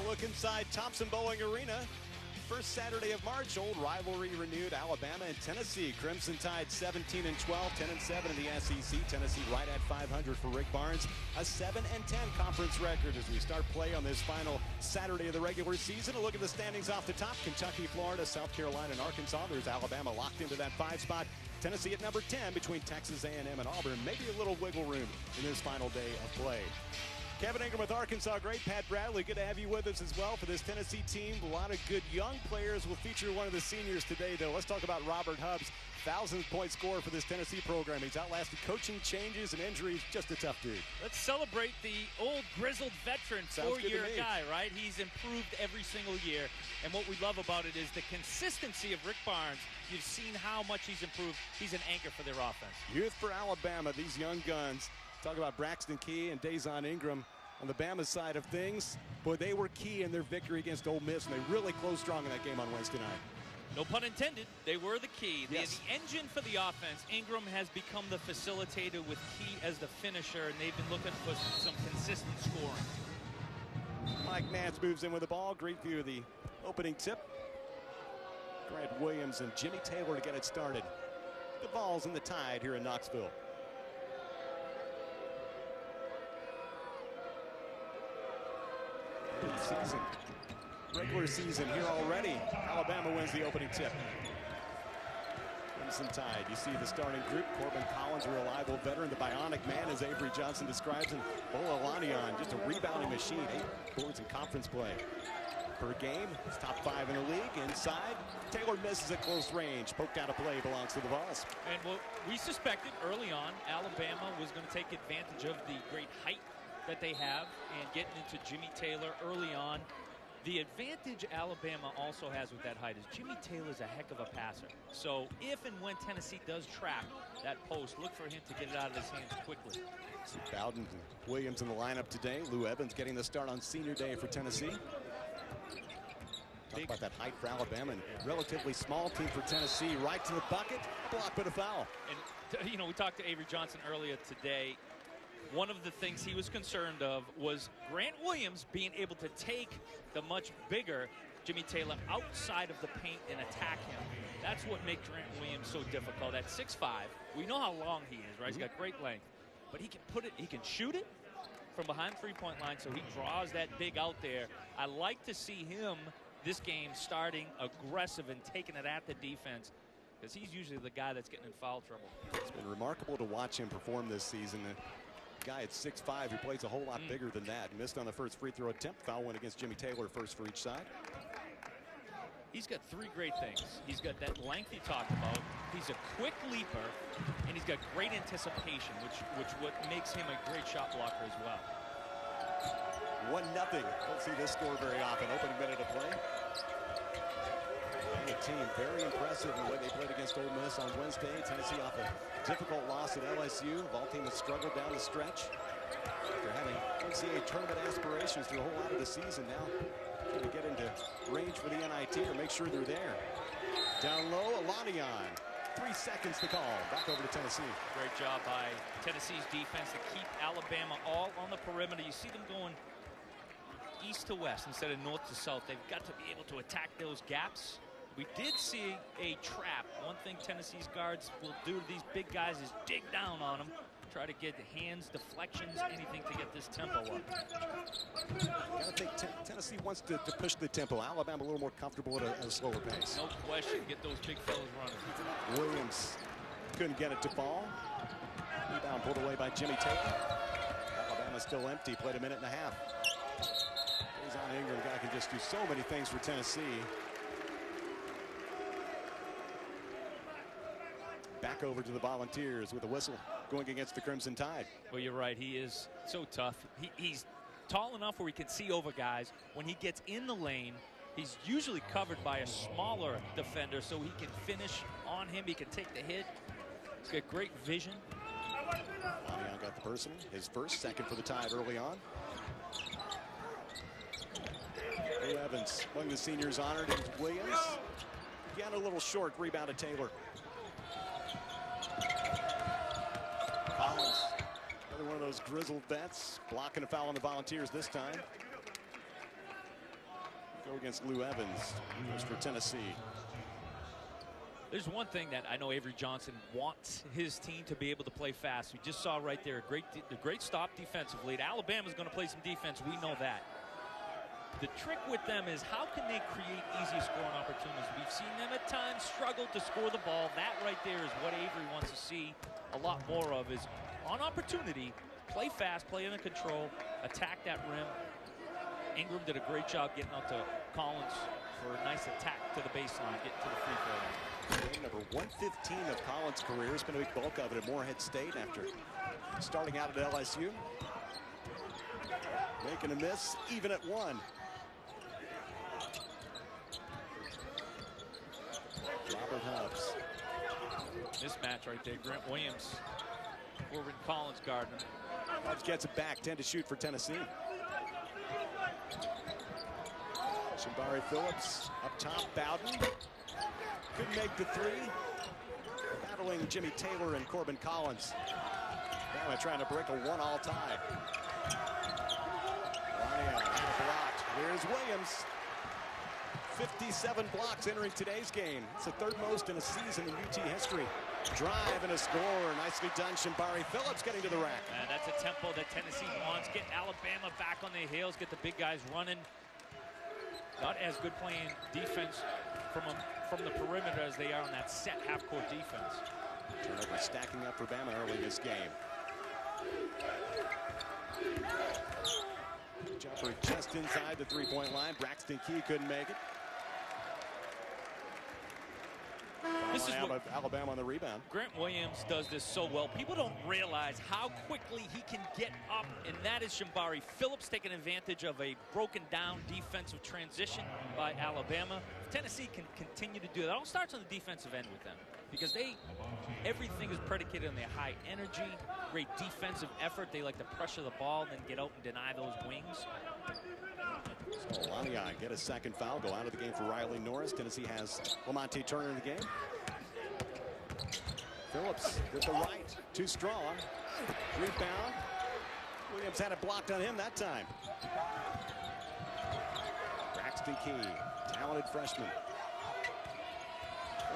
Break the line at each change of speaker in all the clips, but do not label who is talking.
look inside Thompson-Boling Arena. First Saturday of March, old rivalry renewed. Alabama and Tennessee. Crimson Tide 17-12, 10-7 in the SEC. Tennessee right at 500 for Rick Barnes. A 7-10 conference record as we start play on this final Saturday of the regular season. A look at the standings off the top. Kentucky, Florida, South Carolina, and Arkansas. There's Alabama locked into that 5 spot. Tennessee at number 10 between Texas A&M and Auburn. Maybe a little wiggle room in this final day of play. Kevin Ingram with Arkansas great. Pat Bradley, good to have you with us as well for this Tennessee team. A lot of good young players. We'll feature one of the seniors today, though. Let's talk about Robert Hubbs. 1,000th point scorer for this Tennessee program. He's outlasted coaching changes and injuries. Just a tough dude.
Let's celebrate the old grizzled veteran, 4-year guy, right? He's improved every single year. And what we love about it is the consistency of Rick Barnes. You've seen how much he's improved. He's an anchor for their offense.
Youth for Alabama, these young guns. Talk about Braxton Key and Dazon Ingram on the Bama side of things. Boy, they were key in their victory against Ole Miss, and they really closed strong in that game on Wednesday night.
No pun intended. They were the key.
Yes.
The engine for the offense. Ingram has become the facilitator with Key as the finisher, and they've been looking for some consistent scoring.
Mike Nance moves in with the ball. Great view of the opening tip. Grant Williams and Jimmy Taylor to get it started. The Vols in the Tide here in Knoxville. Season. Regular season here already. Alabama wins the opening tip. Crimson Tide. You see the starting group. Corbin Collins, a reliable veteran. The bionic man, as Avery Johnson describes him. Bola Lanian, just a rebounding machine. 8 boards in conference play per game. He's top 5 in the league. Inside, Taylor misses at close range. Poked out of play, belongs to the Vols.
And what we suspected early on, Alabama was going to take advantage of the great height that they have and getting into Jimmy Taylor early on. The advantage Alabama also has with that height is Jimmy Taylor's a heck of a passer. So if and when Tennessee does trap that post, look for him to get it out of his hands quickly.
So Bowden and Williams in the lineup today. Lou Evans getting the start on senior day for Tennessee. Talk about that height for Alabama, and relatively small team for Tennessee. Right to the bucket, block but a foul.
And you know, we talked to Avery Johnson earlier today. One of the things he was concerned of was Grant Williams being able to take the much bigger Jimmy Taylor outside of the paint and attack him. That's what makes Grant Williams so difficult. At 6'5", we know how long he is, right? He's got great length. But he can put it, he can shoot it from behind the three-point line, so he draws that big out there. I like to see him this game starting aggressive and taking it at the defense, because he's usually the guy that's getting in foul trouble.
It's been remarkable to watch him perform this season. A guy at 6'5" who plays a whole lot bigger than that. Missed on the first free throw attempt. Foul went against Jimmy Taylor, first for each side.
He's got 3 great things. He's got that length he talked about. He's a quick leaper, and he's got great anticipation, which what makes him a great shot blocker as well.
1-0. Don't see this score very often. Opening minute of play. And the team very impressive in the way they played against Ole Miss on Wednesday. Tennessee off a difficult loss at LSU. The ball team has struggled down the stretch after having NCAA tournament aspirations through a whole lot of the season. Now trying to get into range for the NIT or make sure they're there. Down low, Alanian. 3 seconds to call. Back over to Tennessee.
Great job by Tennessee's defense to keep Alabama all on the perimeter. You see them going east to west instead of north to south. They've got to be able to attack those gaps. We did see a trap. One thing Tennessee's guards will do to these big guys is dig down on them, try to get hands, deflections, anything to get this tempo up.
Gotta think Tennessee wants to push the tempo. Alabama a little more comfortable at a slower pace.
No question. Get those big fellas running.
Williams couldn't get it to fall. Rebound pulled away by Jimmy Taylor. Alabama still empty. Played a minute and a half. Dazon Ingram, guy can just do so many things for Tennessee. Back over to the Volunteers with a whistle going against the Crimson Tide.
Well, you're right. He is so tough. He's tall enough where he can see over guys. When he gets in the lane, he's usually covered by a smaller defender, so he can finish on him. He can take the hit. He's got great vision.
Lanian got the personal. His first, second for the Tide early on. Lou Evans, among the seniors honored, is Williams. Again, a little short. Rebound to Taylor. Collins, another one of those grizzled vets, blocking a foul on the Volunteers this time. Go against Lou Evans. Goes for Tennessee.
There's one thing that I know Avery Johnson wants his team to be able to play fast. We just saw right there a great stop defensively. Alabama's going to play some defense. We know that. The trick with them is how can they create easy scoring opportunities? We've seen them at times struggle to score the ball. That right there is what Avery wants to see a lot more of, is on opportunity, play fast, play under control, attack that rim. Ingram did a great job getting out to Collins for a nice attack to the baseline, getting to the free throw line.
Game number 115 of Collins' career. Has been a big bulk of it at Morehead State after starting out at LSU. Making a miss, even at one. Robert Hubbs.
Mismatch right there. Grant Williams, Corbin Collins guarding him.
Hubbs gets it back, 10 to shoot for Tennessee. Shambari Phillips up top, Bowden. Couldn't make the three. Battling Jimmy Taylor and Corbin Collins. Bama trying to break a 1-all tie. Lonnie blocked. Here's Williams. 57 blocks entering today's game. It's the third most in a season in UT history. Drive and a score. Nicely done. Shambari Phillips getting to the rack.
And that's a tempo that Tennessee wants. Get Alabama back on their heels. Get the big guys running. Not as good playing defense from the perimeter as they are on that set half-court defense.
Turnover stacking up for Bama early this game. Jumper just inside the three-point line. Braxton Key couldn't make it.
This is what
Alabama on the rebound.
Grant Williams does this so well. People don't realize how quickly he can get up, and that is Shambari Phillips taking advantage of a broken down defensive transition by Alabama. Tennessee can continue to do that. It all starts on the defensive end with them, because everything is predicated on their high energy, great defensive effort. They like to pressure the ball and then get out and deny those wings.
So Laniai get a second foul, go out of the game for Riley Norris. Tennessee has Lamonte Turner in the game. Phillips with the right, too strong. Rebound. Williams had it blocked on him that time. Braxton Key, talented freshman.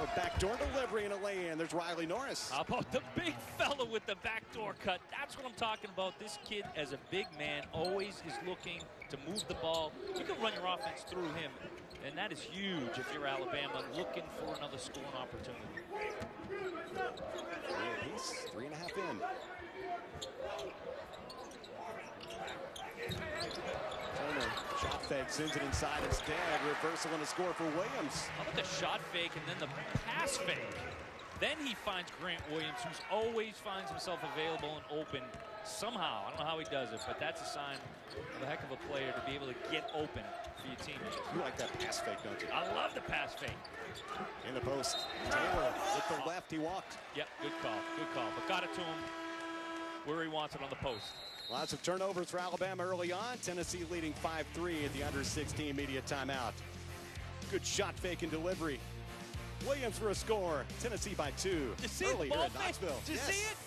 A backdoor delivery and a lay-in. There's Riley Norris.
How about the big fella with the backdoor cut? That's what I'm talking about. This kid, as a big man, always is looking to move the ball. You can run your offense through him, and that is huge if you're Alabama looking for another scoring opportunity.
3 apiece, 3.5 in. Turner, shot fake, sends it inside instead. Reversal and a score for Williams.
How about the shot fake and then the pass fake? Then he finds Grant Williams, who's always finds himself available and open somehow. I don't know how he does it, but that's a sign of a heck of a player to be able to get open for your teammates.
You like that pass fake, don't you?
I love the pass fake.
In the post, Taylor with the left, he walked.
Yep, good call, but got it to him where he wants it on the post.
Lots of turnovers for Alabama early on. Tennessee leading 5-3 at the under-16 media timeout. Good shot fake and delivery. Williams for a score. Tennessee by 2.
Did you see
early
it?
here at Knoxville.
Did you see it?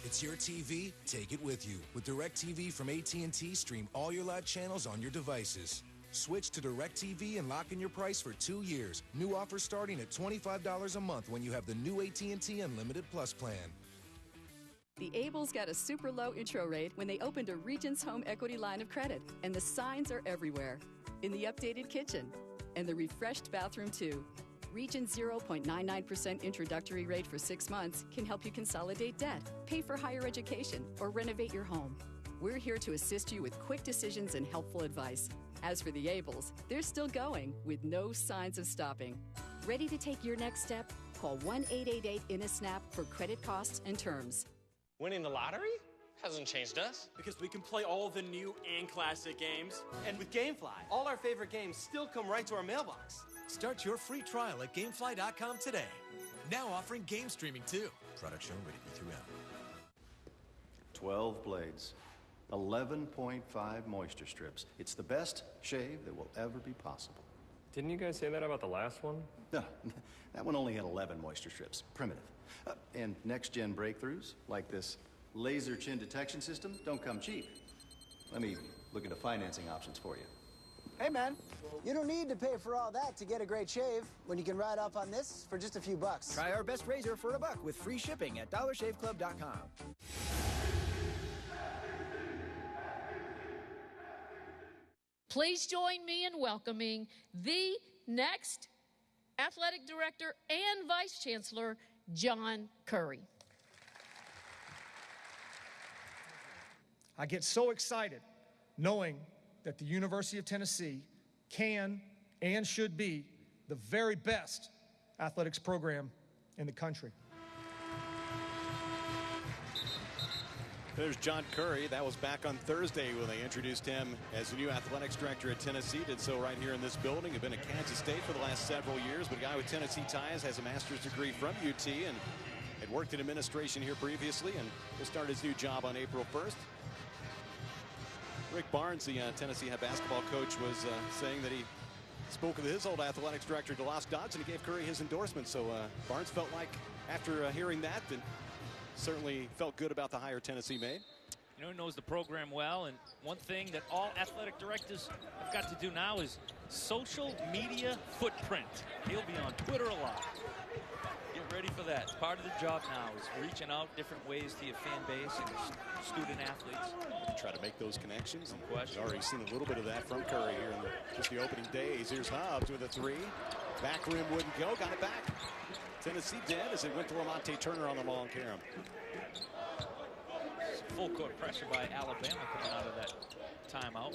It's your TV. Take it with you. With DirecTV from AT&T, stream all your live channels on your devices. Switch to DirecTV and lock in your price for 2 years. New offer starting at $25 a month when you have the new AT&T Unlimited Plus plan.
The Ables got a super low intro rate when they opened a Regions Home Equity line of credit, and the signs are everywhere. In the updated kitchen and the refreshed bathroom too. Regions 0.99% introductory rate for 6 months can help you consolidate debt, pay for higher education, or renovate your home. We're here to assist you with quick decisions and helpful advice. As for the Ables, they're still going with no signs of stopping. Ready to take your next step? Call 1-888-IN-A-SNAP for credit costs and terms.
Winning the lottery hasn't changed us.
Because we can play all the new and classic games. And with GameFly, all our favorite games still come right to our mailbox.
Start your free trial at Gamefly.com today. Now offering game streaming too. Product shown rated B3M.
12 blades, 11.5 moisture strips. It's the best shave that will ever be possible.
Didn't you guys say that about the last one?
No, that one only had 11 moisture strips. Primitive. And next-gen breakthroughs, like this laser chin detection system, don't come cheap. Let me look into financing options for you.
Hey, man, you don't need to pay for all that to get a great shave when you can ride up on this for just a few bucks.
Try our best razor for $1 with free shipping at dollarshaveclub.com.
Please join me in welcoming the next Athletic Director and Vice Chancellor, John Currie.
I get so excited knowing that the University of Tennessee can and should be the very best athletics program in the country.
There's John Currie. That was back on Thursday when they introduced him as the new athletics director at Tennessee. Did so right here in this building. He's been at Kansas State for the last several years, but a guy with Tennessee ties, has a master's degree from UT and had worked in administration here previously, and will start his new job on April 1st. Rick Barnes, the Tennessee head basketball coach, was saying that he spoke with his old athletics director, DeLoss Dodson, and he gave Currie his endorsement. So Barnes felt like after hearing that, certainly felt good about the hire Tennessee made.
You know, he knows the program well, and one thing that all athletic directors have got to do now is social media footprint. He'll be on Twitter a lot. Get ready for that. Part of the job now is reaching out different ways to your fan base and your student athletes.
Try to make those connections. We've already seen a little bit of that from Currie here in just the opening days. Here's Hobbs with a three. Back rim wouldn't go. Got it back. Tennessee did as it went to Lamonte Turner on the long carom.
Full court pressure by Alabama coming out of that timeout.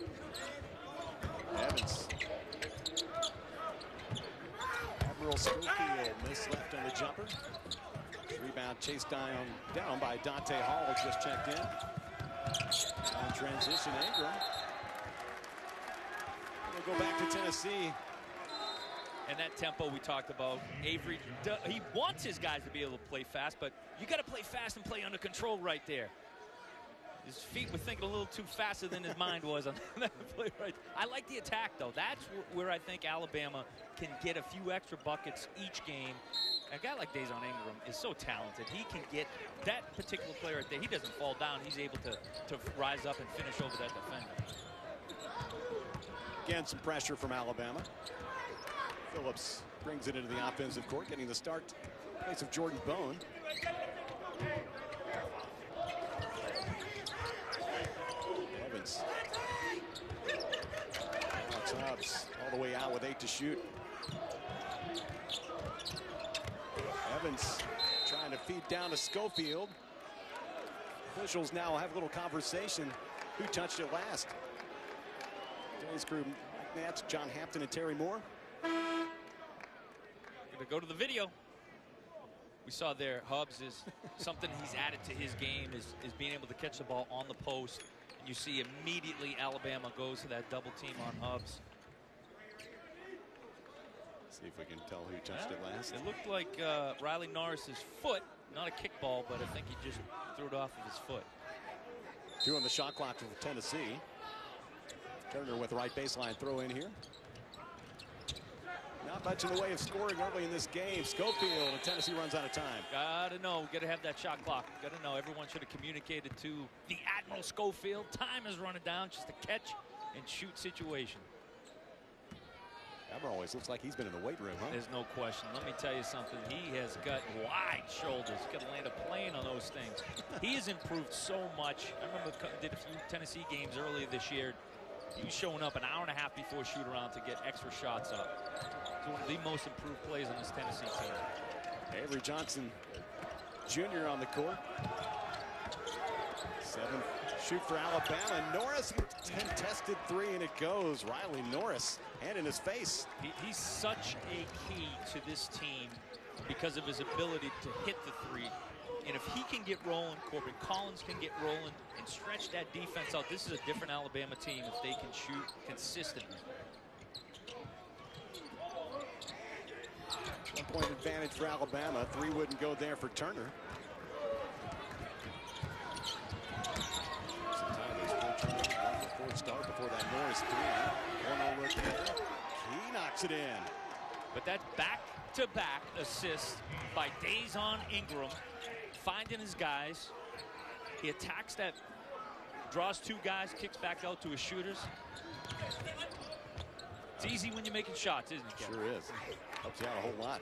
Evans. Admiral Schofield missed left on the jumper. Rebound chased down by Dante Hall, who just checked in. On transition, Ingram. We'll go back to Tennessee.
And that tempo we talked about, Avery, he wants his guys to be able to play fast, but you got to play fast and play under control right there. His feet were thinking a little too faster than his mind was on that play right. I like the attack, though. That's where I think Alabama can get a few extra buckets each game. A guy like Dazon Ingram is so talented. He can get that particular player right there. He doesn't fall down. He's able to rise up and finish over that defender.
Again, some pressure from Alabama. Phillips brings it into the offensive court, getting the start in place of Jordan Bone. Evans. Hobbs all the way out with 8 to shoot. Evans trying to feed down to Schofield. Officials now have a little conversation. Who touched it last? Today's crew, Mike Nance, John Hampton, and Terry Moore.
To go to the video. We saw there Hobbs is something he's added to his game is being able to catch the ball on the post. And you see immediately Alabama goes to that double team on Hobbs.
See if we can tell who touched it last.
It looked like Riley Norris's foot, not a kickball, but I think he just threw it off of his foot.
2 on the shot clock for Tennessee. Turner with the right baseline throw in here. Not much in the way of scoring early in this game. Schofield, and Tennessee runs out of time.
Gotta know, gotta have that shot clock. Gotta know, everyone should have communicated to the Admiral Schofield. Time is running down, just a catch and shoot situation.
Admiral always looks like he's been in the weight room, huh?
There's no question. Let me tell you something. He has got wide shoulders. He's got to land a plane on those things. He has improved so much. I remember did a few Tennessee games earlier this year. He was showing up an hour and a half before shoot around to get extra shots up. He's one of the most improved plays on this Tennessee team.
Avery Johnson Jr. on the court. 7 shoot for Alabama. Norris, contested 3, and it goes. Riley Norris, hand in his face.
He's such a key to this team because of his ability to hit the 3. And if he can get rolling, Corbin Collins can get rolling and stretch that defense out. This is a different Alabama team if they can shoot consistently.
1-point advantage for Alabama. 3 wouldn't go there for Turner. Fourth start before that Norris 3. 1-0 look there. He knocks it in.
But that back-to-back assist by Dazon Ingram, finding his guys. He attacks that draws 2 guys, kicks back out to his shooters. It's easy when you're making shots, isn't it, Kevin?
Sure is. Helps you out a whole lot.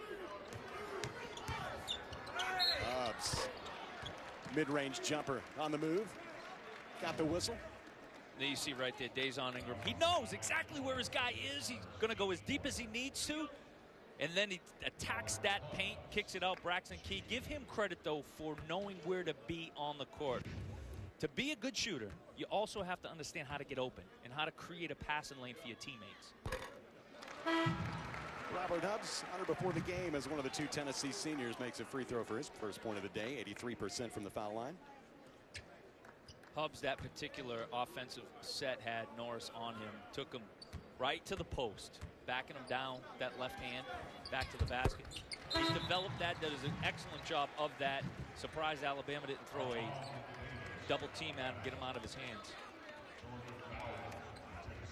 Mid-range jumper on the move. Got the whistle.
There you see right there, Dazon Ingram. He knows exactly where his guy is. He's going to go as deep as he needs to. And then he attacks that paint, kicks it out. Braxton Key. Give him credit, though, for knowing where to be on the court. To be a good shooter, you also have to understand how to get open and how to create a passing lane for your teammates.
Robert Hubbs, honored before the game as one of the 2 Tennessee seniors, makes a free throw for his first point of the day, 83% from the foul line.
Hubbs, that particular offensive set had Norris on him, took him right to the post, backing him down, that left hand, back to the basket. He's developed that, does an excellent job of that. Surprised Alabama didn't throw a double team at him, get him out of his hands.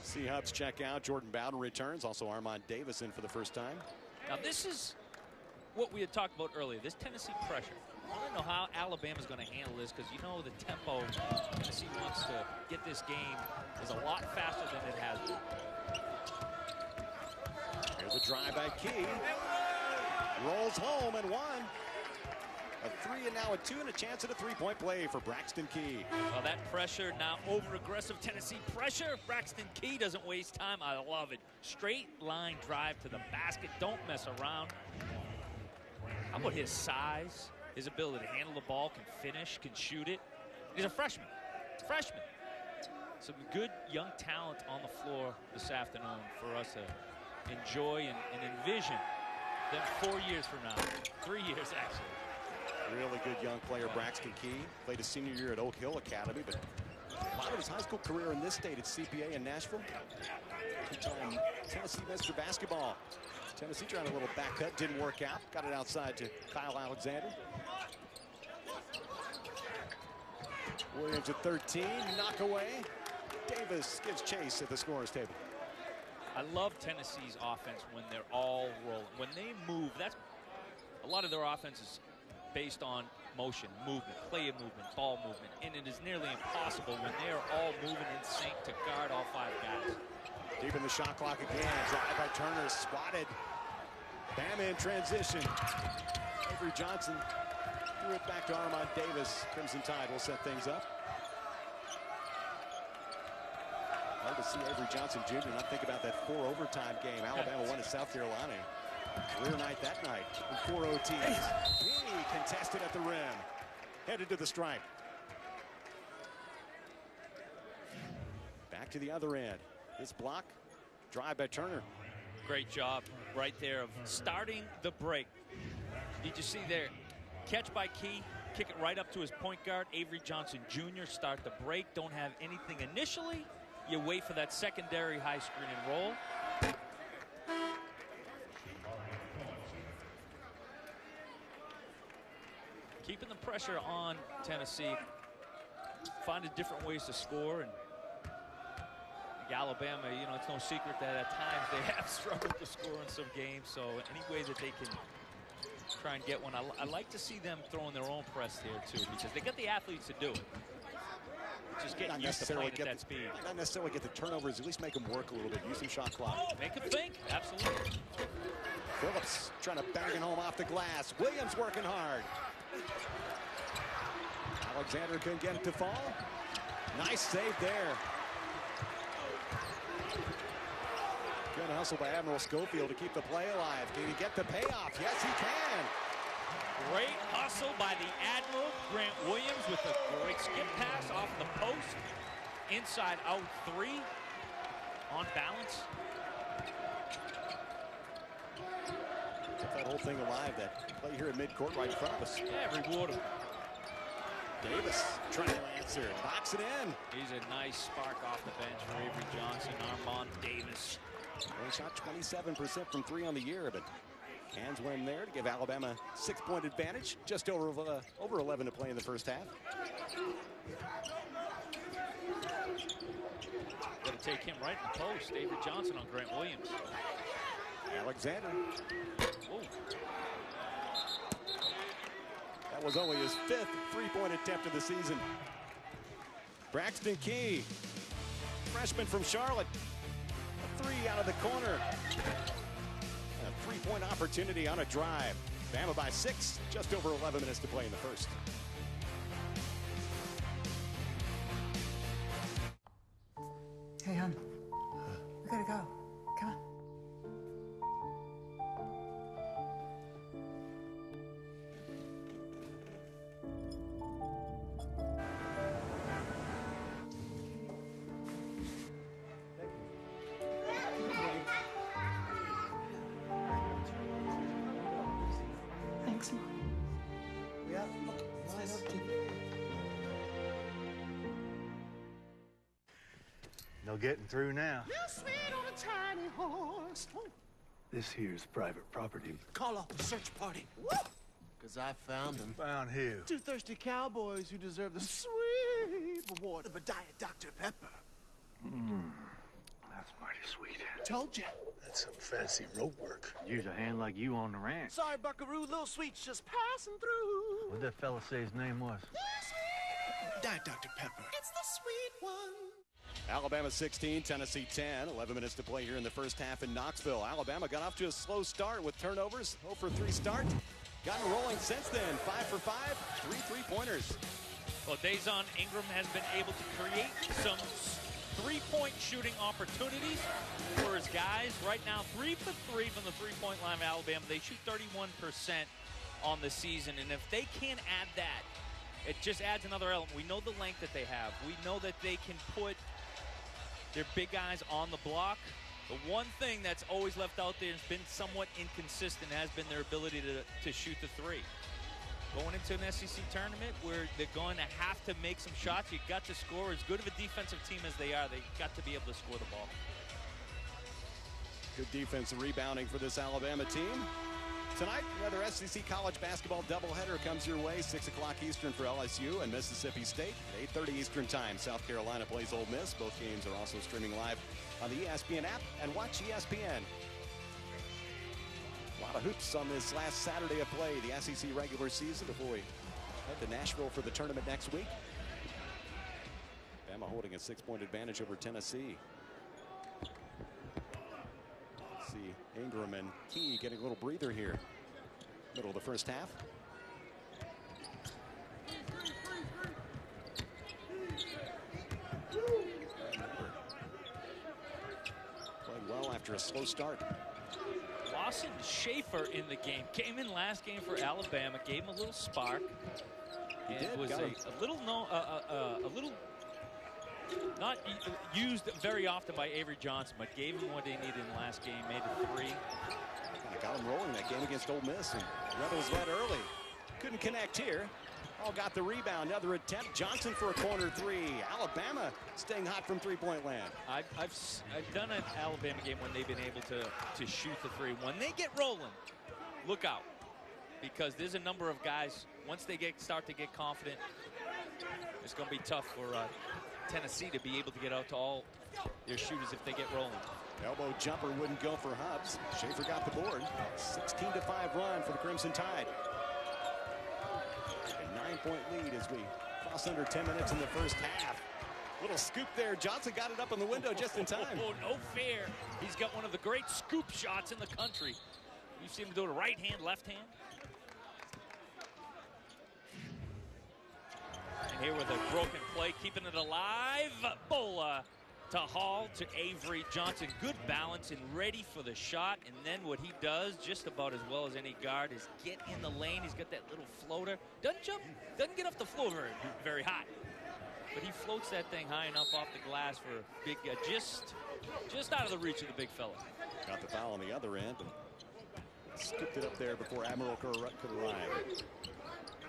See Hubbs check out. Jordan Bowden returns. Also Armand Davis in for the first time.
Now this is what we had talked about earlier, this Tennessee pressure. I want to know how Alabama's going to handle this, because you know the tempo Tennessee wants to get this game is a lot faster than it has been.
Here's a drive by Key. Rolls home and 1. A 3 and now a 2 and a chance at a 3-point play for Braxton Key.
Well, that pressure now over-aggressive Tennessee pressure. Braxton Key doesn't waste time. I love it. Straight line drive to the basket. Don't mess around. How about his size, his ability to handle the ball, can finish, can shoot it. He's a freshman. Some good young talent on the floor this afternoon for us to enjoy and envision them 4 years from now. 3 years, actually.
Really good young player, Braxton Key. Played his senior year at Oak Hill Academy, but a lot of his high school career in this state at CPA in Nashville. 2-time Tennessee Mr. Basketball. Tennessee trying a little back cut, didn't work out. Got it outside to Kyle Alexander. Williams at 13, knock away. Davis gives chase at the scorer's table.
I love Tennessee's offense when they're all rolling. When they move, that's a lot of their offense is based on motion, movement, player movement, ball movement, and it is nearly impossible when they are all moving in sync to guard all 5 guys.
Deep in the shot clock again. Drive by Turner, swatted. Bama in transition. Avery Johnson threw it back to Armand Davis. Crimson Tide will set things up. Hard to see Avery Johnson Jr. not think about that 4 overtime game. Alabama won at South Carolina. Career night that night in 4 OTs. He contested at the rim. Headed to the stripe. Back to the other end. This block, drive by Turner.
Great job right there of starting the break. Did you see there? Catch by Key, kick it right up to his point guard, Avery Johnson Jr. Start the break, don't have anything initially. You wait for that secondary high screen and roll. Keeping the pressure on Tennessee, finding different ways to score. And Alabama, you know, it's no secret that at times they have struggled to score in some games. So any way that they can try and get one, I like to see them throwing their own press here too, because they got the athletes to do it. Just getting used to playing at that speed.
Not necessarily get the turnovers, at least make them work a little bit. Use some shot clock.
Make them think, absolutely.
Phillips trying to bang it home off the glass. Williams working hard. Alexander couldn't get it to fall. Nice save there. Good hustle by Admiral Schofield to keep the play alive. Can he get the payoff? Yes, he can.
Great hustle by the Admiral. Grant Williams with a great skip pass off the post. Inside out 3. On balance.
Keep that whole thing alive. That play here at midcourt right in front of us.
Yeah, reward him.
Davis trying to answer. Box it in.
He's a nice spark off the bench for Avery Johnson. Armand Davis.
They shot 27% from 3 on the year, but hands went in there to give Alabama a 6-point advantage. Just over 11 to play in the first half.
Got to take him right in the post. Avery Johnson on Grant Williams.
Alexander.
Whoa.
That was only his 5th 3-point attempt of the season. Braxton Key, freshman from Charlotte. A three out of the corner. A three-point opportunity on a drive. Bama by 6, just over 11 minutes to play in the first.
Hey, hon. We gotta go. Come on. Thanks, Mom.
Yeah.
No getting through now.
You sweet on a tiny horse.
This here's private property.
Call off the search party. Because I found them.
Found who?
2 thirsty cowboys who deserve the sweet reward of a Diet Dr. Pepper.
That's mighty sweet.
Told you.
That's some fancy rope work. Use a hand like you on the ranch.
Sorry, Buckaroo. Little Sweet's just passing through.
What'd that fella say his name was?
Diet Dr. Pepper. It's the sweet one.
Alabama 16, Tennessee 10. 11 minutes to play here in the first half in Knoxville. Alabama got off to a slow start with turnovers. 0 for 3 start. Gotten rolling since then. 5 for 5. 3 3-pointers.
Well, Dazon Ingram has been able to create some three-point shooting opportunities for his guys. Right now, 3 for 3 from the three-point line of Alabama. They shoot 31% on the season. And if they can add that, it just adds another element. We know the length that they have. We know that they can put their big guys on the block. The one thing that's always left out there has been somewhat inconsistent has been their ability to shoot the three. Going into an SEC tournament where they're going to have to make some shots, you got to score. As good of a defensive team as they are, they got to be able to score the ball.
Good defensive rebounding for this Alabama team. Tonight, another SEC college basketball doubleheader comes your way. 6 o'clock Eastern for LSU and Mississippi State. 8:30 Eastern time, South Carolina plays Ole Miss. Both games are also streaming live on the ESPN app and watch ESPN. A lot of hoops on this last Saturday of play, the SEC regular season, before we head to Nashville for the tournament next week. Bama holding a 6-point advantage over Tennessee. See Ingram and Key getting a little breather here. Middle of the first half. Playing well after a slow start.
Lawson Schaefer in the game. Came in last game for Alabama. Gave him a little spark.
He did.
Was a little not used very often by Avery Johnson, but gave him what they needed in the last game. Made it 3.
Kind of got him rolling that game against Ole Miss, and Rebels led early. Couldn't connect here. All got the rebound. Another attempt. Johnson for a corner 3. Alabama staying hot from three-point land.
I've done an Alabama game when they've been able to shoot the 3. When they get rolling, look out, because there's a number of guys. Once they start to get confident, it's going to be tough for Tennessee to be able to get out to all their shooters if they get rolling.
Elbow jumper wouldn't go for Hubbs. Schaefer got the board. 16-5 run for the Crimson Tide. A 9-point lead as we cross under 10 minutes in the first half. Little scoop there. Johnson got it up in the window just in time.
Oh, no fair. He's got one of the great scoop shots in the country. You've seen him do it right hand, left hand. And here with a broken play, keeping it alive. Bola to Hall to Avery Johnson. Good balance and ready for the shot. And then what he does, just about as well as any guard, is get in the lane. He's got that little floater. Doesn't jump, doesn't get off the floor very high. But he floats that thing high enough off the glass for a big, just out of the reach of the big fella.
Got the foul on the other end, but scooped it up there before Admiral could arrive.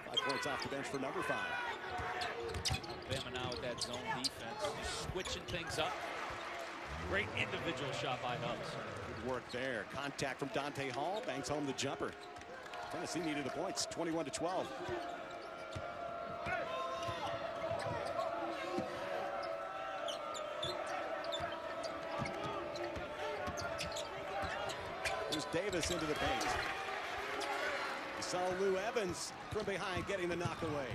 5 points off the bench for number 5.
Alabama now with that zone defense, switching things up. Great individual shot by Hubbs.
Good work there. Contact from Dante Hall, bangs home the jumper. Tennessee needed the points, 21-12. There's Davis into the paint. We saw Lou Evans from behind getting the knock away.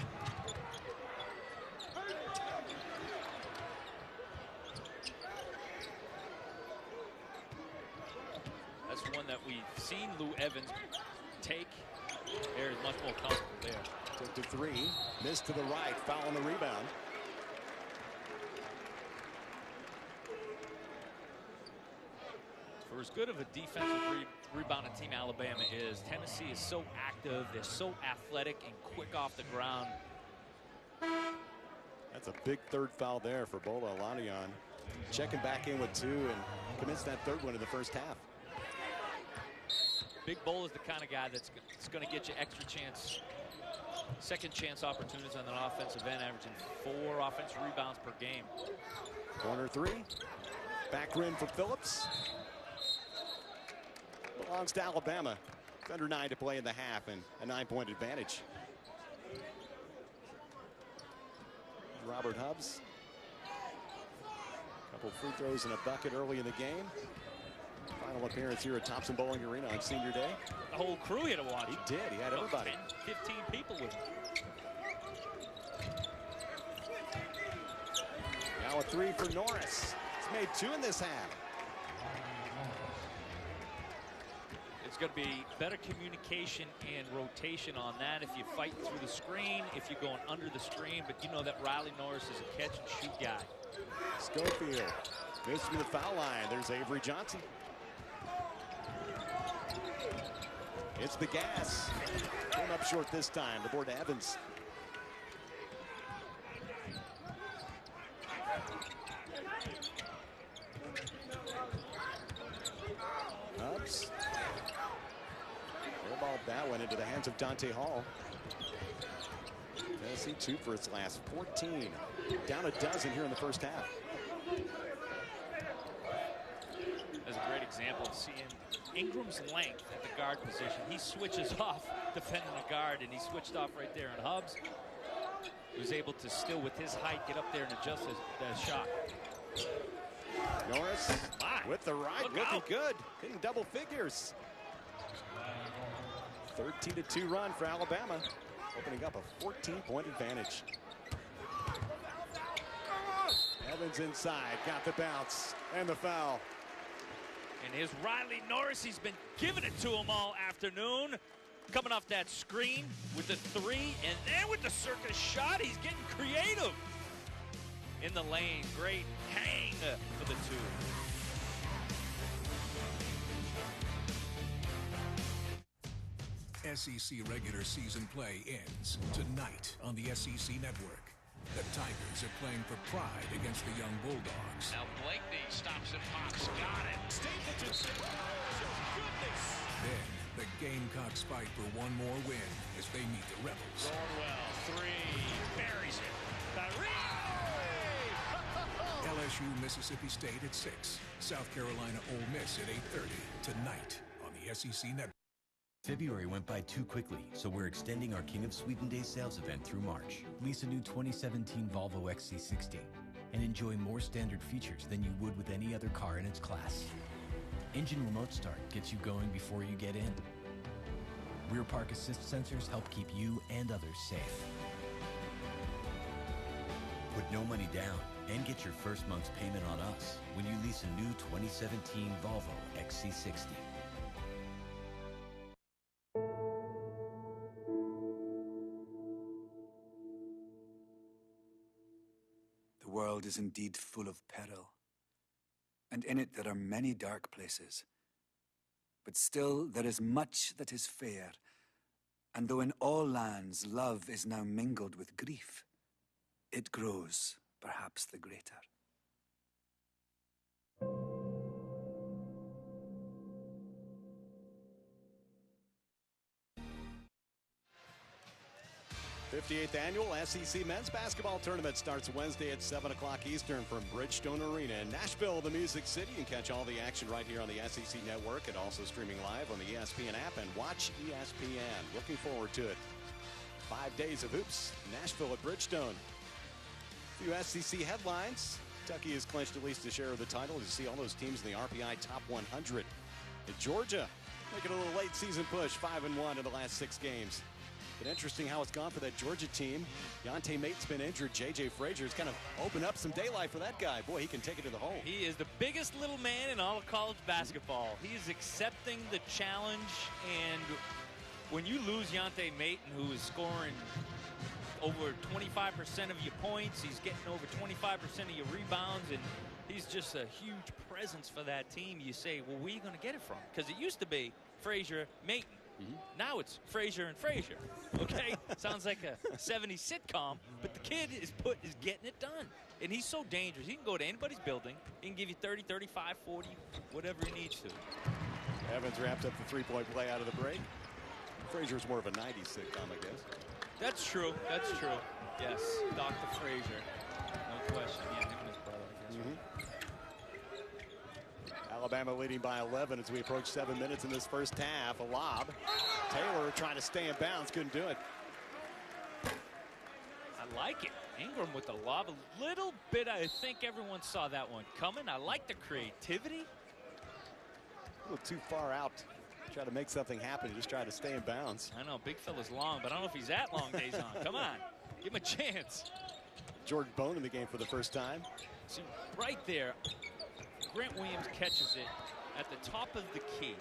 we've seen Lou Evans take, they're much more comfortable there.
Took to three, missed to the right, foul on the rebound.
For as good of a defensive rebounding team Alabama is, Tennessee is so active, they're so athletic and quick off the ground.
That's a big third foul there for Bola Olaniyan. Checking back in with 2 and commits that third one in the first half.
Big Bola is the kind of guy that's going to get you extra chance, second chance opportunities on an offensive end, averaging 4 offensive rebounds per game.
Corner 3, back rim for Phillips. Belongs to Alabama. It's under 9 to play in the half and a 9-point advantage. Robert Hubbs. Couple free throws and a bucket early in the game. Final appearance here at Thompson Bowling Arena on Senior Day.
The whole crew here to watch.
He did. He had everybody.
10, 15 people with him.
Now a 3 for Norris. He's made 2 in this half.
It's going to be better communication and rotation on that if you fight through the screen, if you're going under the screen. But you know that Riley Norris is a catch and shoot guy.
Schofield missed from the foul line. There's Avery Johnson. It's the gas. Came up short this time. The board to Evans. Hubbs. Ball that went into the hands of Dante Hall. Tennessee 2 for its last 14. Down a dozen here in the first half.
That's a great example of seeing Ingram's length at the guard position. He switches off defending a guard, and he switched off right there. And Hubbs was able to still, with his height, get up there and adjust his shot.
Norris with the right, looking good, hitting double figures. 13-2 run for Alabama, opening up a 14-point advantage. Evans inside, got the bounce and the foul.
And here's Riley Norris. He's been giving it to him all afternoon. Coming off that screen with the 3, and then with the circus shot, he's getting creative. In the lane, great hang for the 2.
SEC regular season play ends tonight on the SEC Network. The Tigers are playing for pride against the young Bulldogs.
Now Blakeney stops and pops. Got it. Stapleton. Goodness.
Then the Gamecocks fight for one more win as they meet the Rebels.
Thornwell, 3. Buries it.
LSU Mississippi State at 6. South Carolina Ole Miss at 8:30 tonight on the SEC Network.
February went by too quickly, so we're extending our King of Sweden Day sales event through March. Lease a new 2017 Volvo XC60 and enjoy more standard features than you would with any other car in its class. Engine remote start gets you going before you get in. Rear park assist sensors help keep you and others safe. Put no money down and get your first month's payment on us when you lease a new 2017 Volvo XC60.
The world is indeed full of peril, and in it there are many dark places. But still there is much that is fair, and though in all lands love is now mingled with grief, it grows perhaps the greater.
The 58th annual SEC Men's Basketball Tournament starts Wednesday at 7 o'clock Eastern from Bridgestone Arena in Nashville, the Music City. You can catch all the action right here on the SEC Network and also streaming live on the ESPN app and watch ESPN. Looking forward to it. 5 days of hoops, Nashville at Bridgestone. A few SEC headlines. Kentucky has clinched at least a share of the title. You see all those teams in the RPI Top 100. And Georgia making a little late season push, 5-1 in the last 6 games. But interesting how it's gone for that Georgia team. Yante Mate's been injured. J.J. Frazier's kind of opened up some daylight for that guy. Boy, he can take it to the hole.
He is the biggest little man in all of college basketball. He is accepting the challenge, and when you lose Yante Maten, who is scoring over 25% of your points, he's getting over 25% of your rebounds, and he's just a huge presence for that team. You say, well, where are you going to get it from? Because it used to be Frazier, Maten. Now it's Frazier and Frazier. Okay, sounds like a 70s sitcom, but the kid is getting it done, and he's so dangerous. He can go to anybody's building. He can give you 30, 35, 40, whatever he needs to.
Evans wrapped up the three-point play out of the break. Frazier's more of a 90s sitcom, I guess.
That's true. That's true. Yes, Dr. Frazier, no question. Yeah, him and his brother, I guess.
Alabama leading by 11 as we approach 7 minutes in this first half. A lob. Taylor trying to stay in bounds. Couldn't do it.
I like it. Ingram with the lob. A little bit, I think everyone saw that one coming. I like the creativity.
A little too far out. Try to make something happen. Just try to stay in bounds.
I know, big fella's long, but I don't know if he's that long, Dazon. Come on. Give him a chance.
Jordan Bone in the game for the first time.
See, right there, Grant Williams catches it at the top of the key.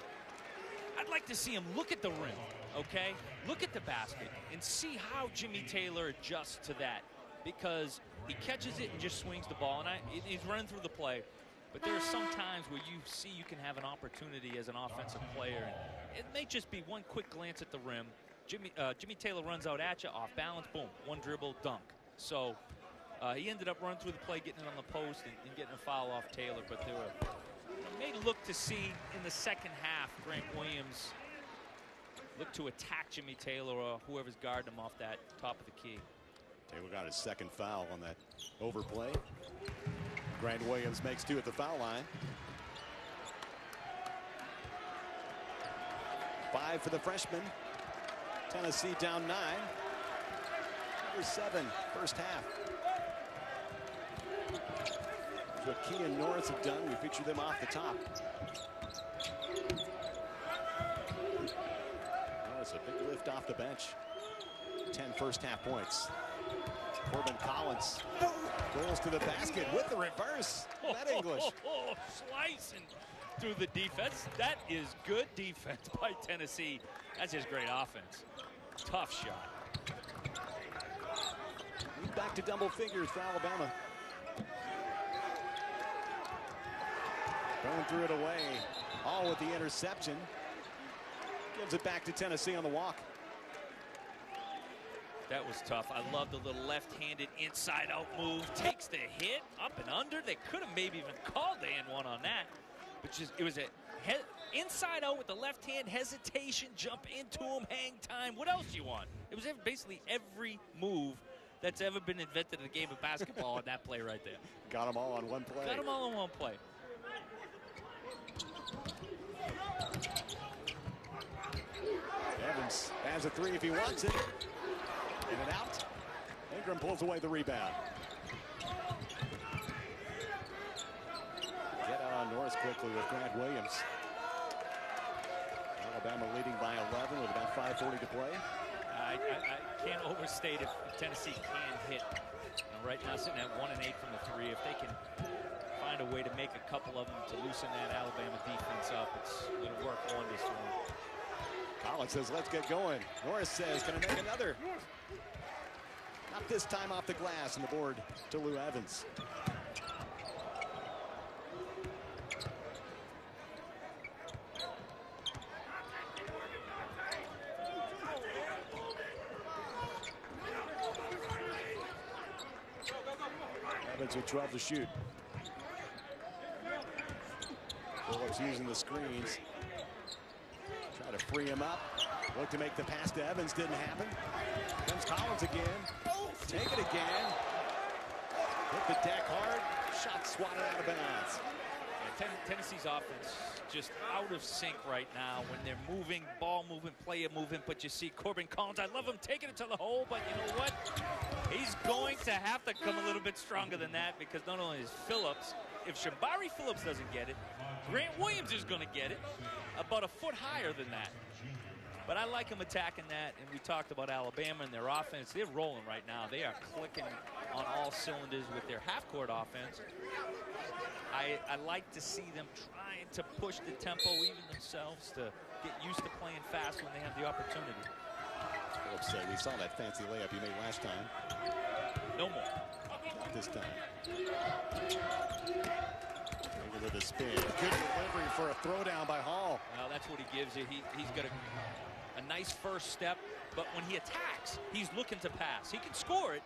I'd like to see him look at the rim, okay? Look at the basket and see how Jimmy Taylor adjusts to that, because he catches it and just swings the ball, and he's running through the play. But there are some times where you see you can have an opportunity as an offensive player, and it may just be one quick glance at the rim. Jimmy Taylor runs out at you, off balance, boom, one dribble, dunk. So he ended up running through the play, getting it on the post, and getting a foul off Taylor. But there were, may look to see in the second half, Grant Williams look to attack Jimmy Taylor or whoever's guarding him off that top of the key.
Taylor got his second foul on that overplay. Grant Williams makes two at the foul line. 5 for the freshman. Tennessee down 9. Number 7, first half. What Key and Norris have done, we feature them off the top. Norris, a big lift off the bench. 10 first half points. Corbin Collins goes to the basket with the reverse. That English.
Slicing through the defense. That is good defense by Tennessee. That's just great offense. Tough shot.
Back to double figures for Alabama. Bone threw it away. All with the interception. Gives it back to Tennessee on the walk.
That was tough. I love the little left-handed inside-out move. Takes the hit up and under. They could have maybe even called the and one on that. But just, it was a inside out with the left hand, hesitation, jump into him, hang time. What else do you want? It was basically every move that's ever been invented in the game of basketball on that play right there.
Got them all on one play.
Got them all on one play.
Evans has a three if he wants it. In and out. Ingram pulls away the rebound. Get out on Norris quickly with Grant Williams. Alabama leading by 11 with about 5:40 to play.
I can't overstate if Tennessee can hit. Right now sitting at 1 and 8 from the three. If they can find a way to make a couple of them to loosen that Alabama defense up, it'll work wonders for them.
Collins says, let's get going. Norris says, can I make another? Not this time off the glass, and the board to Lou Evans. Evans with 12 to shoot. Phillips using the screens. Try to free him up. Look to make the pass to Evans. Didn't happen. Comes Collins again. Take it again. Hit the deck hard. Shot swatted out of bounds.
Yeah, Tennessee's offense just out of sync right now when they're moving, ball moving, player moving. But you see Corbin Collins. I love him taking it to the hole, but you know what? He's going to have to come a little bit stronger than that, because not only is Phillips, if Shambari Phillips doesn't get it, Grant Williams is going to get it about a foot higher than that. But I like him attacking that, and we talked about Alabama and their offense. They're rolling right now. They are clicking on all cylinders with their half-court offense. I like to see them trying to push the tempo even themselves to get used to playing fast when they have the opportunity.
Phillips said we saw that fancy layup you made last time.
No more.
Not this time. Over with a spin. Good delivery for a throwdown by Hall.
Well, that's what he gives you. He's got a nice first step, but when he attacks, he's looking to pass. He can score it,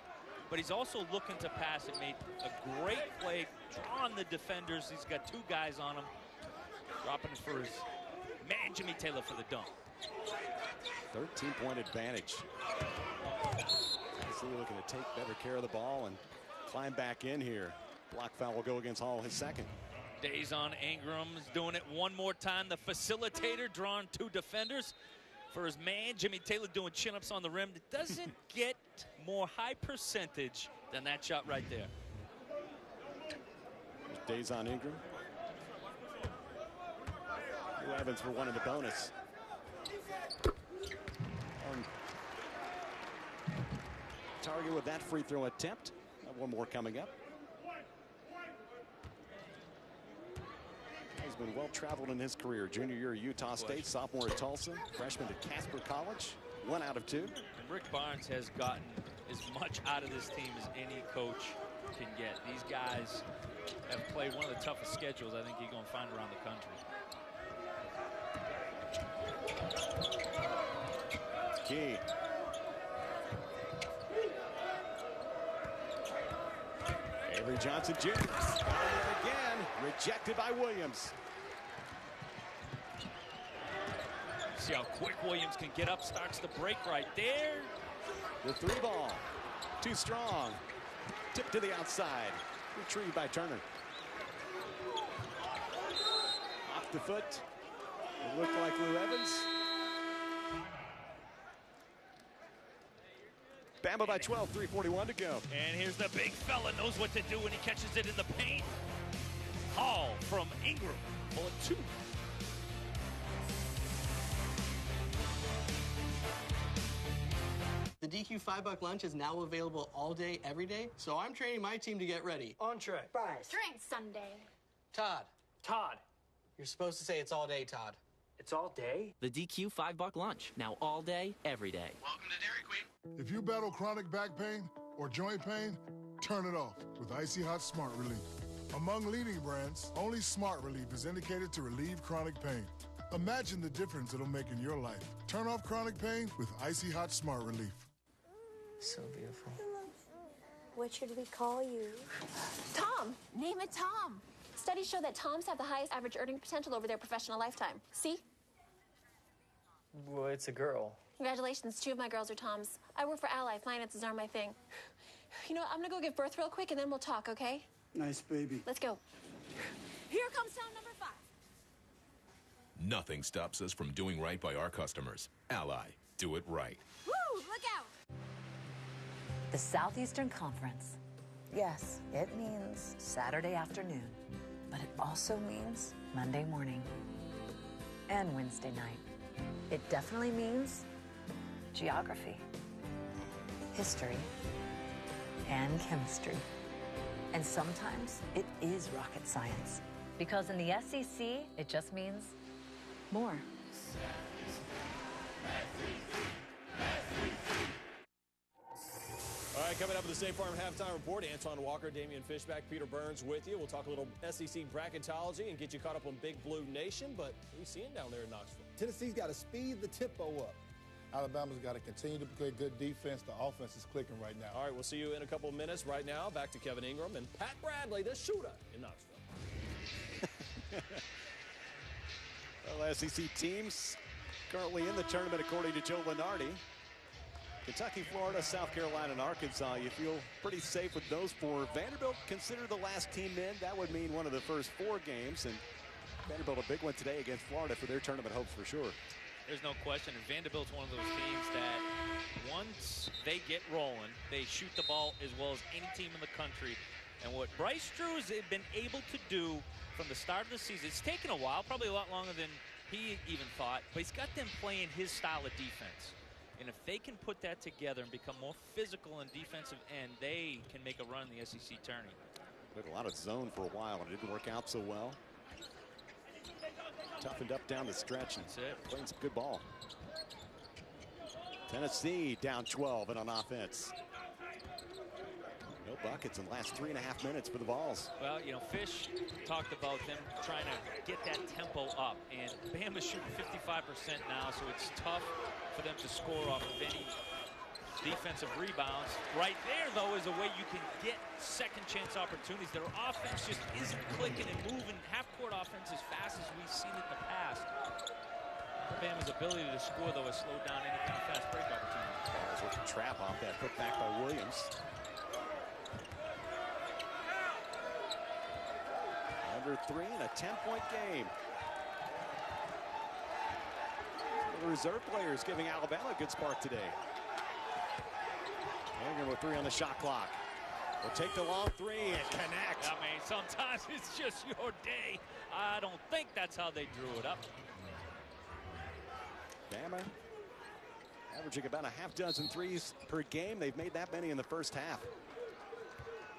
but he's also looking to pass. It made a great play, drawing the defenders. He's got two guys on him, dropping for his man, Jimmy Taylor, for the dunk.
13-point advantage. Tennessee looking to take better care of the ball and climb back in here. Block foul will go against Hall, his second.
Dazon Ingram is doing it one more time. The facilitator drawing two defenders for his man, Jimmy Taylor, doing chin-ups on the rim. It doesn't get more high percentage than that shot right there.
Dazon Ingram. Lou Evans for one in the bonus. Target with that free throw attempt. One more coming up. He's been well traveled in his career. Junior year at Utah State, sophomore at Tulsa, freshman at Casper College, 1 out of 2.
And Rick Barnes has gotten as much out of this team as any coach can get. These guys have played one of the toughest schedules I think you're going to find around the country.
Key. Avery Johnson Jr. again, rejected by Williams.
See how quick Williams can get up, starts the break right there.
The 3 ball, too strong. Tip to the outside, retrieved by Turner. Off the foot, it looked like Lou Evans. Bama by 12, 3:41 to go.
And here's the big fella, knows what to do when he catches it in the paint. Hall from Ingram, bullet 2.
The DQ $5 lunch is now available all day, every day, so I'm training my team to get ready.
Entree.
Fries.
Drink Sunday.
Todd.
Todd.
You're supposed to say it's all day, Todd.
It's all day?
The DQ $5 lunch, now all day, every day.
Welcome to Dairy Queen.
If you battle chronic back pain or joint pain, turn it off with Icy Hot Smart Relief. Among leading brands, only Smart Relief is indicated to relieve chronic pain. Imagine the difference it'll make in your life. Turn off chronic pain with Icy Hot Smart Relief.
So beautiful.
What should we call you? Tom. Name it Tom. Studies show that Toms have the highest average earning potential over their professional lifetime. See?
Well, it's a girl.
Congratulations, 2 of my girls are Toms. I work for Ally. Finances are my thing. You know what? I'm gonna go give birth real quick and then we'll talk, okay?
Nice baby.
Let's go. Here comes Tom number 5.
Nothing stops us from doing right by our customers. Ally, do it right.
Woo! Look out!
The Southeastern Conference. Yes, it means Saturday afternoon, but it also means Monday morning and Wednesday night. It definitely means geography, history, and chemistry. And sometimes it is rocket science. Because in the SEC, it just means more.
All right, coming up with the State Farm Halftime Report, Antoine Walker, Damian Fishback, Peter Burns with you. We'll talk a little SEC bracketology and get you caught up on Big Blue Nation, but what are you seeing down there in Knoxville?
Tennessee's got to speed the tempo up. Alabama's got to continue to play good defense. The offense is clicking right now.
All right, we'll see you in a couple of minutes. Right now, back to Kevin Ingram and Pat Bradley, the shooter in Knoxville.
Well, SEC teams currently in the tournament, according to Joe Lunardi. Kentucky, Florida, South Carolina, and Arkansas. You feel pretty safe with those 4. Vanderbilt considered the last team in. That would mean one of the first 4 games. And Vanderbilt a big one today against Florida for their tournament hopes for sure.
There's no question. And Vanderbilt's one of those teams that once they get rolling, they shoot the ball as well as any team in the country. And what Bryce Drew has been able to do from the start of the season, it's taken a while, probably a lot longer than he even thought, but he's got them playing his style of defense. And if they can put that together and become more physical in defensive end, they can make a run in the SEC tourney.
Played a lot of zone for a while, and it didn't work out so well. Toughened up down the stretch.
That's it.
Playing some good ball. Tennessee down 12 and on offense. No buckets in the last 3.5 minutes for the Vols.
Well, you know, Fish talked about them trying to get that tempo up, and Bama's shooting 55% now, so it's tough for them to score off of any defensive rebounds. Right there, though, is a way you can get second chance opportunities. Their offense just isn't clicking and moving half-court offense as fast as we've seen it in the past. Bama's ability to score, though, has slowed down any kind of fast break opportunity.
There's a trap off that put back by Williams. Under 3 in a 10-point game. The reserve players giving Alabama a good spark today. Hanger with 3 on the shot clock. Will take the long 3 and connect.
I mean, sometimes it's just your day. I don't think that's how they drew it up.
Bama averaging about a half dozen threes per game. They've made that many in the first half.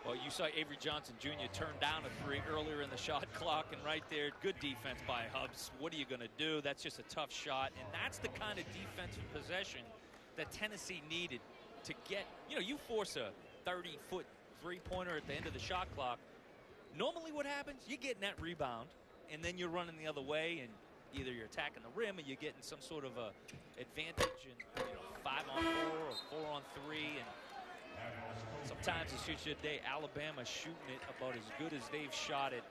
Well, you saw Avery Johnson Jr. turn down a 3 earlier in the shot clock, and right there, good defense by Hubbs. What are you going to do? That's just a tough shot, and that's the kind of defensive possession that Tennessee needed to get. You know, you force a 30-foot three-pointer at the end of the shot clock. Normally what happens, you're getting that rebound, and then you're running the other way, and either you're attacking the rim or you're getting some sort of a advantage in 5-on-4 or 4-on-3, and sometimes it's just your day. Alabama shooting it about as good as they've shot it.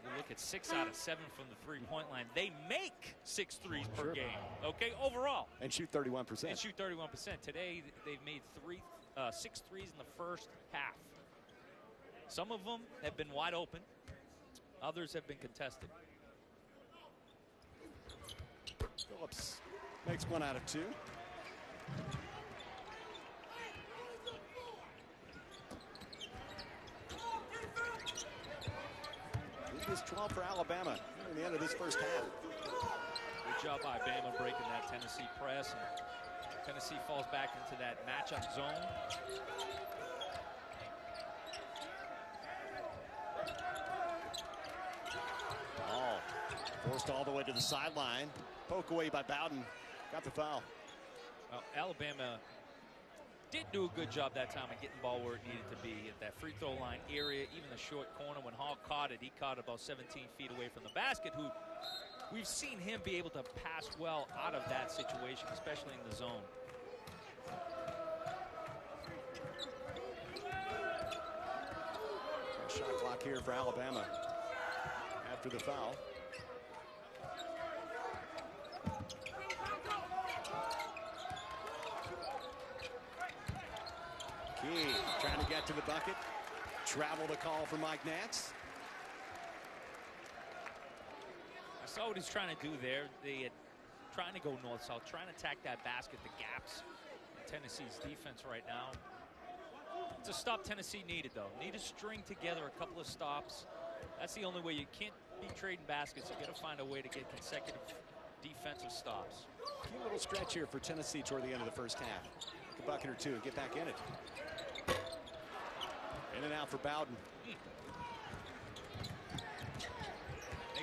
You look at 6 out of 7 from the three-point line. They make 6 threes per game, okay, overall.
And shoot 31%.
And shoot 31%. Today, they've made 6 threes in the first half. Some of them have been wide open. Others have been contested.
Phillips makes 1 out of 2. Is 12 for Alabama in the end of this first half.
Good job by Bama breaking that Tennessee press, and Tennessee falls back into that matchup zone.
Ball forced all the way to the sideline. Poke away by Bowden. Got the foul.
Well, Alabama did do a good job that time of getting the ball where it needed to be at that free throw line area, even the short corner. When Hall caught it, he caught it about 17 feet away from the basket, who we've seen him be able to pass well out of that situation, especially in the zone.
Shot clock here for Alabama after the foul. Key trying to get to the bucket. Travel the call for Mike Nance.
I saw what he's trying to do there. They had trying to go north-south, trying to attack that basket, the gaps in Tennessee's defense right now. It's a stop Tennessee needed, though. Need to string together a couple of stops. That's the only way. You can't be trading baskets. You got to find a way to get consecutive defensive stops.
A little stretch here for Tennessee toward the end of the first half. Take a bucket or two and get back in it. In and out for Bowden.
Make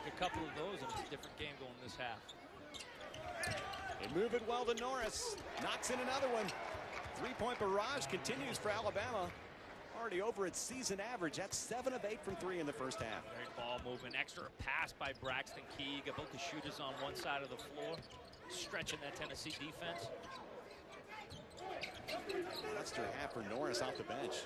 a couple of those, and it's a different game going this half.
They move it well to Norris. Knocks in another one. Three-point barrage continues for Alabama. Already over its season average. That's 7 of 8 from 3 in the first half.
Great ball movement. Extra pass by Braxton Key. Got both the shooters on one side of the floor. Stretching that Tennessee defense.
Extra half for Norris off the bench.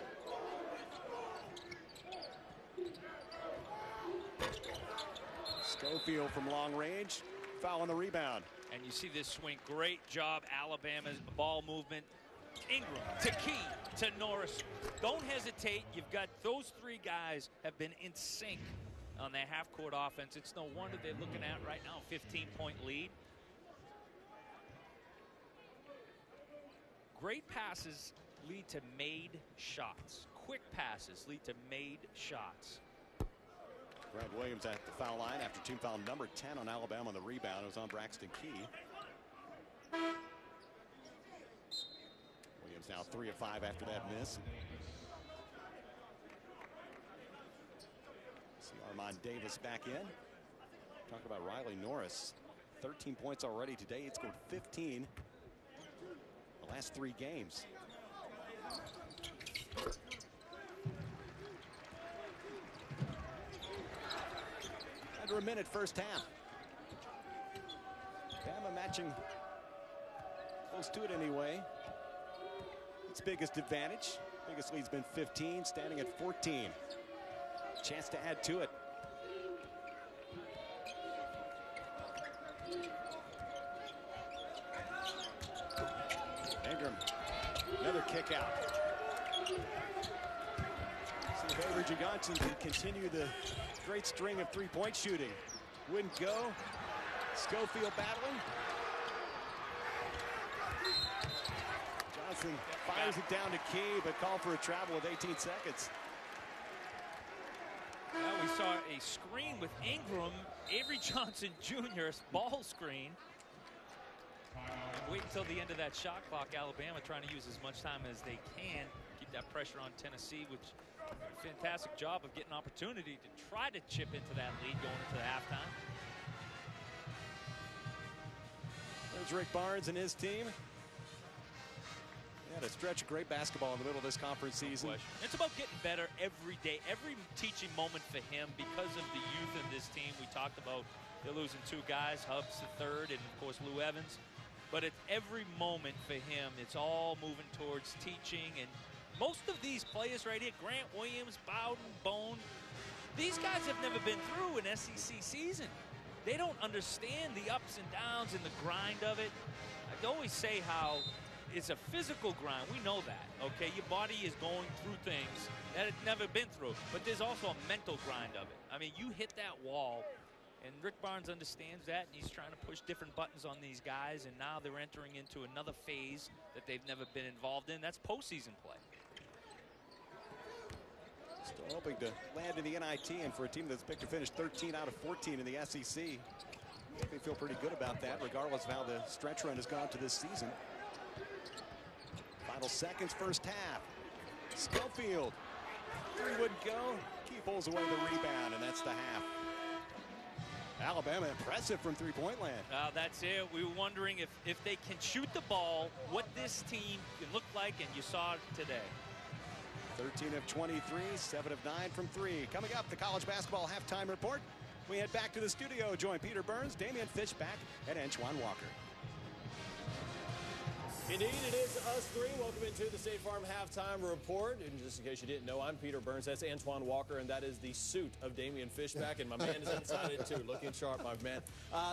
Schofield from long range. Foul on the rebound.
And you see this swing. Great job, Alabama's ball movement. Ingram to Key to Norris. Don't hesitate. You've got those 3 guys have been in sync on their half-court offense. It's no wonder they're looking at right now a 15-point lead. Great passes lead to made shots. Quick passes lead to made shots.
Grant Williams at the foul line after team foul number 10 on Alabama on the rebound. It was on Braxton Key. Williams now 3 of 5 after that miss. See Armand Davis back in. Talk about Riley Norris. 13 points already today. It's scored 15 the last 3 games. Under a minute first half. Bama matching close to it anyway. Its biggest advantage. Biggest lead's been 15, standing at 14. Chance to add to it. Ingram, another kick out. See if Avery Johnson can continue the great string of three-point shooting. Wouldn't go. Schofield battling. Johnson fires it down to Key, but called for a travel with 18 seconds.
Well, we saw a screen with Ingram, Avery Johnson Jr. ball screen. Wait until the end of that shot clock. Alabama trying to use as much time as they can. Keep that pressure on Tennessee, which fantastic job of getting opportunity to try to chip into that lead going into the halftime.
There's Rick Barnes and his team. They had a stretch of great basketball in the middle of this conference season.
It's about getting better every day, every teaching moment for him because of the youth in this team. We talked about they're losing 2 guys, Hubbs the third, and of course Lou Evans. But at every moment for him, it's all moving towards teaching. And most of these players right here, Grant Williams, Bowden, Bone, these guys have never been through an SEC season. They don't understand the ups and downs and the grind of it. I always say how it's a physical grind. We know that, okay? Your body is going through things that it's never been through. But there's also a mental grind of it. I mean, you hit that wall, and Rick Barnes understands that, and he's trying to push different buttons on these guys, and now they're entering into another phase that they've never been involved in. That's postseason play.
Still hoping to land in the NIT, and for a team that's picked to finish 13 out of 14 in the SEC, they feel pretty good about that, regardless of how the stretch run has gone to this season. Final seconds, first half. Schofield. 3 wouldn't go. Key pulls away the rebound, and that's the half. Alabama impressive from three-point land.
That's it. We were wondering if they can shoot the ball, what this team can look like, and you saw it today.
13 of 23, 7 of 9 from 3. Coming up, the college basketball halftime report. We head back to the studio. Join Peter Burns, Damian Fishback, and Antoine Walker.
Indeed, it is us 3. Welcome into the State Farm Halftime Report. And just in case you didn't know, I'm Peter Burns. That's Antoine Walker, and that is the suit of Damian Fishback. And my man is inside it, too. Looking sharp, my man.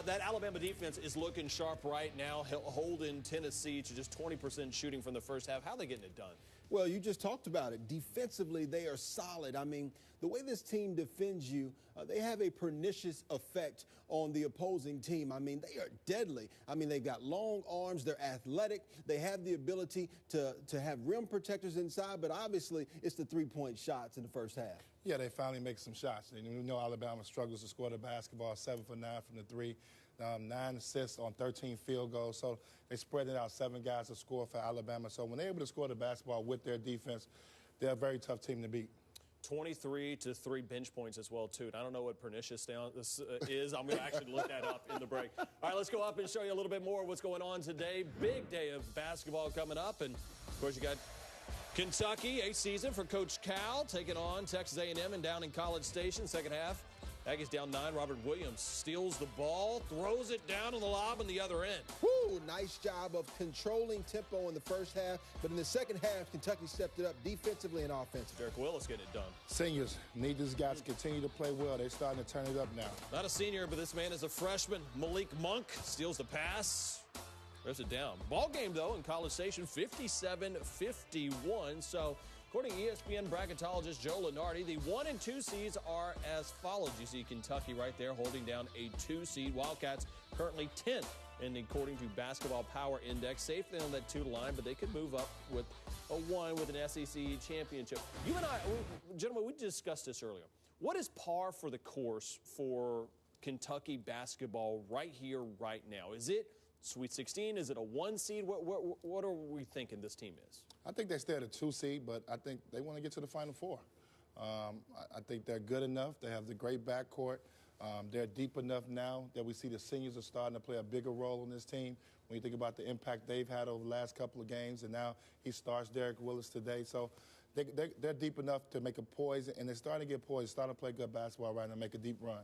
That Alabama defense is looking sharp right now, holding Tennessee to just 20% shooting from the first half. How are they getting it done?
Well, you just talked about it. Defensively, they are solid. I mean, the way this team defends you, they have a pernicious effect on the opposing team. I mean, they are deadly. I mean, they've got long arms. They're athletic. They have the ability to have rim protectors inside, but obviously it's the three-point shots in the first half.
Yeah, they finally make some shots. And we know Alabama struggles to score the basketball, 7 for 9 from the 3. 9 assists on 13 field goals. So they spread it out, 7 guys to score for Alabama. So when they're able to score the basketball with their defense, they're a very tough team to beat.
23 to 3 bench points as well, too. And I don't know what pernicious is. I'm going to actually look that up in the break. All right, let's go up and show you a little bit more of what's going on today. Big day of basketball coming up. And, of course, you got Kentucky, 8th season for Coach Cal, taking on Texas A&M and down in College Station, second half. Aggies down 9. Robert Williams steals the ball, throws it down on the lob on the other end.
Woo! Nice job of controlling tempo in the first half, but in the second half, Kentucky stepped it up defensively and offensively.
Derek Willis getting it done.
Seniors need these guys to continue to play well. They're starting to turn it up now.
Not a senior, but this man is a freshman. Malik Monk steals the pass. Throws it down. Ball game, though, in College Station, 57-51. So, according to ESPN bracketologist Joe Lunardi, the 1 and 2 seeds are as follows. You see Kentucky right there holding down a 2 seed. Wildcats currently 10th, and according to Basketball Power Index, safely on that 2 line, but they could move up with a 1 with an SEC championship. You and I, gentlemen, we discussed this earlier. What is par for the course for Kentucky basketball right here, right now? Is it Sweet 16? Is it a 1 seed? What are we thinking this team is?
I think they stay at a 2 seed, but I think they want to get to the Final Four. I think they're good enough. They have the great backcourt. They're deep enough now that we see the seniors are starting to play a bigger role in this team. When you think about the impact they've had over the last couple of games, and now he starts Derek Willis today. So they're deep enough to make a poise, and they're starting to get poised, starting to play good basketball right now, make a deep run.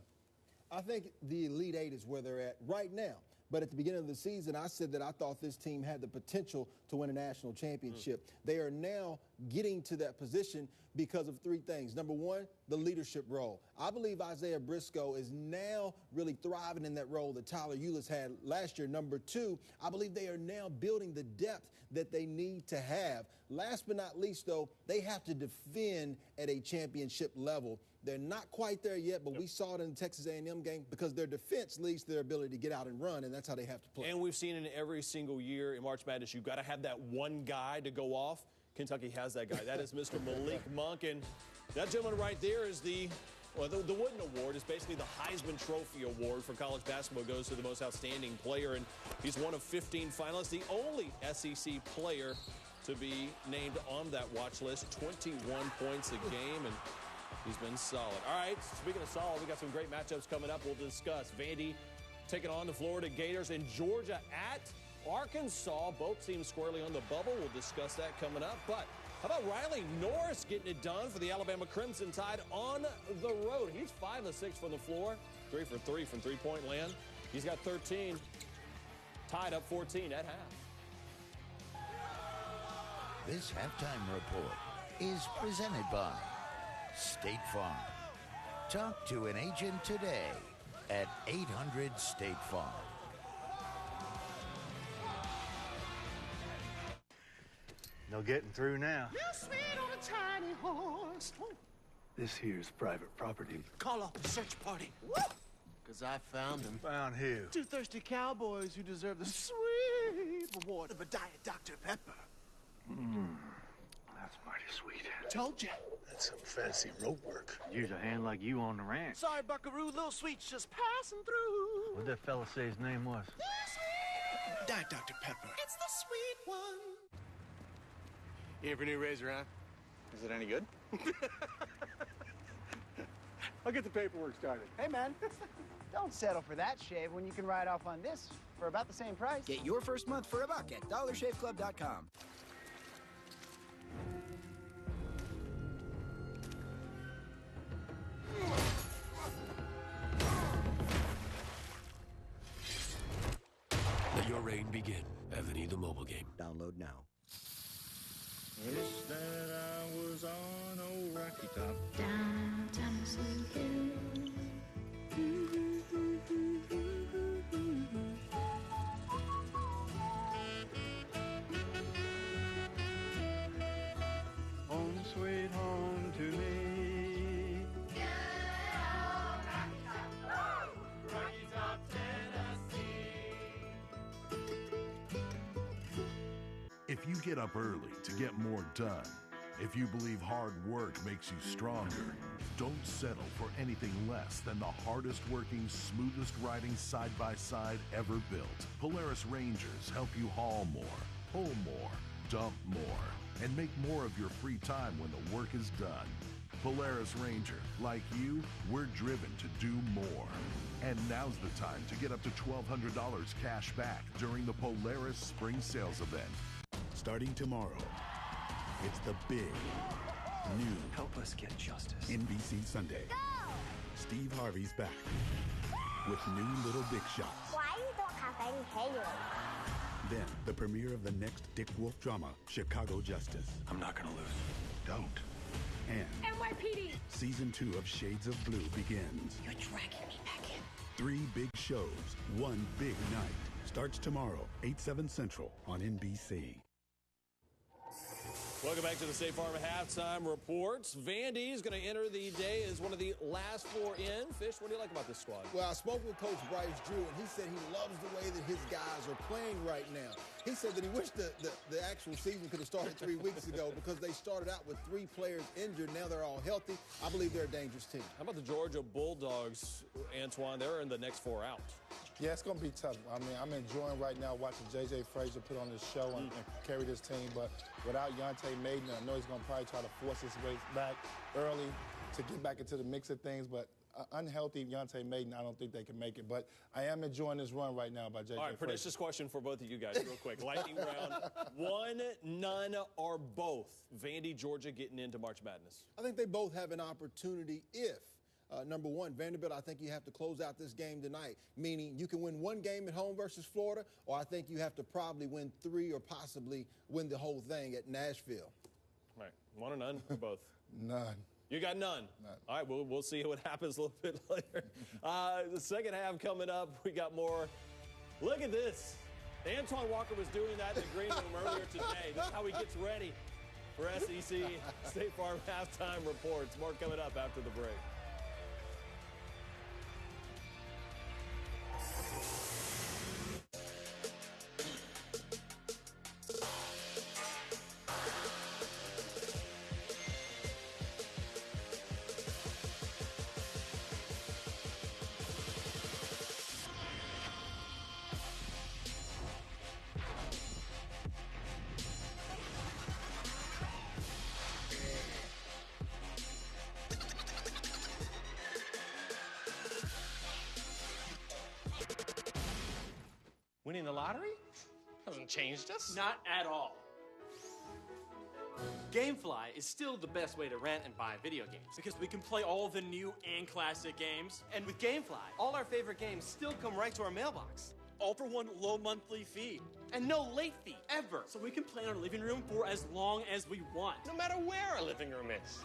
I think the Elite Eight is where they're at right now. But at the beginning of the season, I said that I thought this team had the potential to win a national championship. They are now getting to that position because of 3 things. Number 1, the leadership role. I believe Isaiah Briscoe is now really thriving in that role that Tyler Ulis had last year. Number 2, I believe they are now building the depth that they need to have. Last but not least, though, they have to defend at a championship level. They're not quite there yet, but we saw it in the Texas A&M game because their defense leads to their ability to get out and run, and that's how they have to play.
And we've seen it every single year in March Madness. You've got to have that one guy to go off. Kentucky has that guy. That is Mr. Malik Monk, and that gentleman right there is the Wooden Award. Is basically the Heisman Trophy Award for college basketball. Goes to the most outstanding player, and he's one of 15 finalists, the only SEC player to be named on that watch list. 21 points a game, and he's been solid. All right, speaking of solid, we got some great matchups coming up. We'll discuss Vandy taking on the Florida Gators and Georgia at Arkansas. Both teams squarely on the bubble. We'll discuss that coming up. But how about Riley Norris getting it done for the Alabama Crimson Tide on the road? He's 5 of 6 from the floor, 3 for 3 from three-point land. He's got 13, tied up 14 at half.
This halftime report is presented by State Farm. Talk to an agent today at 800 State Farm.
No getting through now.
You sweet on a tiny horse.
This here's private property.
Call off the search party. Because I found him.
Found who?
2 thirsty cowboys who deserve the sweet reward of a Diet Dr. Pepper.
That's mighty sweet.
Told you.
That's some fancy rope work. Use a hand like you on the ranch.
Sorry, Buckaroo. Little Sweet's just passing through.
What'd that fella say his name was?
Diet Dr. Pepper. It's the sweet one. You ever new razor, huh? Is it any good?
I'll get the paperwork started.
Hey, man, don't settle for that shave when you can ride off on this for about the same price.
Get your first month for $1 at DollarShaveClub.com.
Let your reign begin. Evany, the mobile game.
Download now.
Wish that I was on old Rocky Top.
Down Tennessee Hill.
Home sweet home to me.
Rocky Top, Tennessee.
If you get up early to get more done, if you believe hard work makes you stronger, don't settle for anything less than the hardest working, smoothest riding side-by-side ever built. Polaris Rangers help you haul more, pull more, dump more, and make more of your free time when the work is done. Polaris Ranger, like you, we're driven to do more. And now's the time to get up to $1,200 cash back during the Polaris Spring Sales event. Starting tomorrow, it's the big, new
Help us get justice.
NBC Sunday.
Go!
Steve Harvey's back with new Little Dick shots.
Why you don't have any hair?
Then the premiere of the next Dick Wolf drama, Chicago Justice.
I'm not gonna lose.
Don't. And
NYPD.
season 2 of Shades of Blue begins.
You're dragging me back in.
3 big shows, 1 big night. Starts tomorrow, 8/7 Central on NBC.
Welcome back to the State Farm Halftime Reports. Vandy is going to enter the day as one of the last four in. Fish, what do you like about this squad?
Well, I spoke with Coach Bryce Drew, and he said he loves the way that his guys are playing right now. He said that he wished the actual season could have started 3 weeks ago because they started out with 3 players injured. Now they're all healthy. I believe they're a dangerous team.
How about the Georgia Bulldogs, Antoine? They're in the next 4 out.
Yeah, it's going to be tough. I mean, I'm enjoying right now watching J.J. Frazier put on this show and carry this team. But without Yante Maiden, I know he's going to probably try to force his way back early to get back into the mix of things. But unhealthy Yante Maiden, I don't think they can make it. But I am enjoying this run right now by J.J.
All right,
Frazier.
pernicious question for both of you guys real quick. Lightning round. 1, none, or both Vandy, Georgia getting into March Madness?
I think they both have an opportunity if number one, Vanderbilt, I think you have to close out this game tonight, meaning you can win 1 game at home versus Florida, or I think you have to probably win 3 or possibly win the whole thing at Nashville.
All right, 1 or none or both?
None.
You got none?
None.
All right, we'll see what happens a little bit later. The second half coming up, we got more. Look at this. Antoine Walker was doing that in the green room earlier today. That's how he gets ready for SEC State Farm Halftime Reports. More coming up after the break.
Winning the lottery hasn't changed us.
Not at all. GameFly is still the best way to rent and buy video games because we can play all the new and classic games. And with GameFly, all our favorite games still come right to our mailbox. All for one low monthly fee. And no late fee, ever. So we can play in our living room for as long as we want.
No matter where our living room is.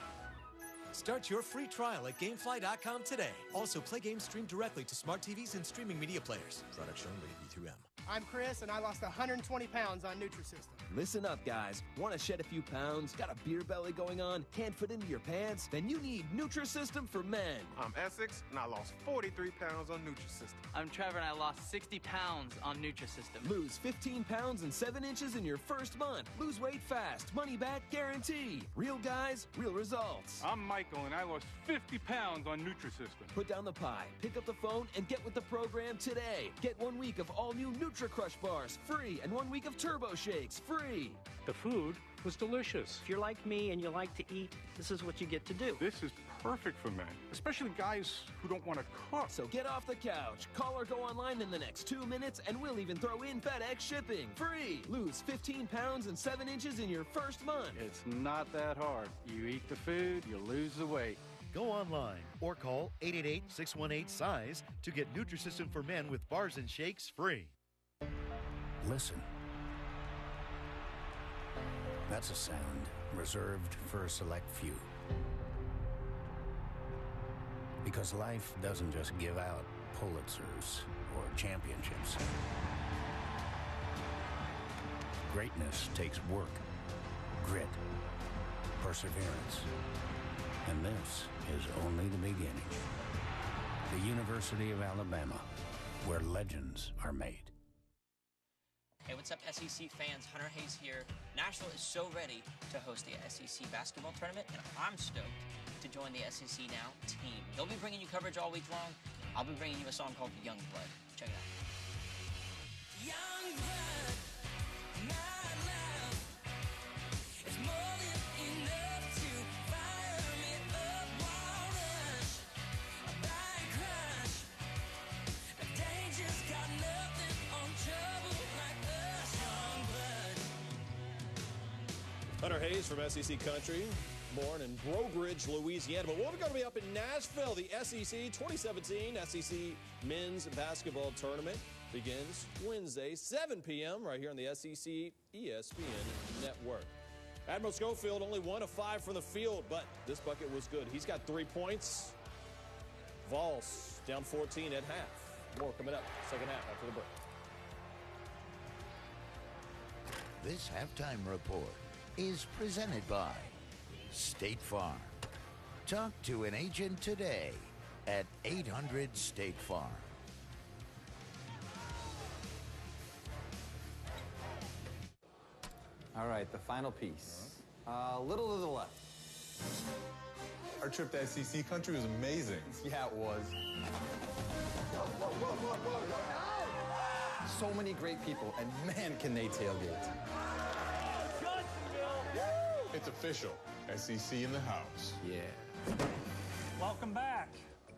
Start your free trial at Gamefly.com today. Also, play games streamed directly to smart TVs and streaming media players. Product shown rated B2M.
I'm Chris, and I lost 120 pounds on Nutrisystem.
Listen up, guys. Want to shed a few pounds? Got a beer belly going on? Can't fit into your pants? Then you need Nutrisystem for men.
I'm Essex, and I lost 43 pounds on Nutrisystem.
I'm Trevor, and I lost 60 pounds on Nutrisystem.
Lose 15 pounds and 7 inches in your first month. Lose weight fast. Money back guarantee. Real guys, real results.
I'm Michael, and I lost 50 pounds on Nutrisystem.
Put down the pie, pick up the phone, and get with the program today. Get 1 week of all new Nutri-Crush bars free and 1 week of Turbo Shakes free.
The food was delicious.
If you're like me and you like to eat, this is what you get to do.
This is perfect for men, especially guys who don't want to cook.
So get off the couch, call or go online in the next 2 minutes, and we'll even throw in FedEx shipping free. Lose 15 pounds and 7 inches in your first month.
It's not that hard. You eat the food, you lose the weight.
Go online or call 888-618-SIZE to get Nutrisystem for Men with bars and shakes free.
Listen. That's a sound reserved for a select few. Because life doesn't just give out Pulitzers or championships. Greatness takes work, grit, perseverance. And this is only the beginning. The University of Alabama, where legends are made.
Hey, what's up, SEC fans? Hunter Hayes here. Nashville is so ready to host the SEC basketball tournament, and I'm stoked to join the SEC Now team. They'll be bringing you coverage all week long. I'll be bringing you a song called Young Blood. Check it out. Young blood, my love, it's more than enough to fire me up. Wild rush, a blind crush, a danger's got nothing on trouble like us. Young blood.
Hunter Hayes from SEC Country, born in Breaux Bridge, Louisiana. But we're going to be up in Nashville. The SEC 2017 SEC Men's Basketball Tournament begins Wednesday, 7 p.m. right here on the SEC ESPN Network. Admiral Schofield only 1 of 5 from the field, but this bucket was good. He's got 3 points. Vols down 14 at half. More coming up second half after the break.
This halftime report is presented by State Farm. Talk to an agent today at 800-STATE-FARM.
All right, the final piece. A little to the left.
Our trip to SEC country was amazing.
Yeah, it was. So many great people, and man, can they tailgate.
It's official. SEC in the house.
Yeah.
Welcome back.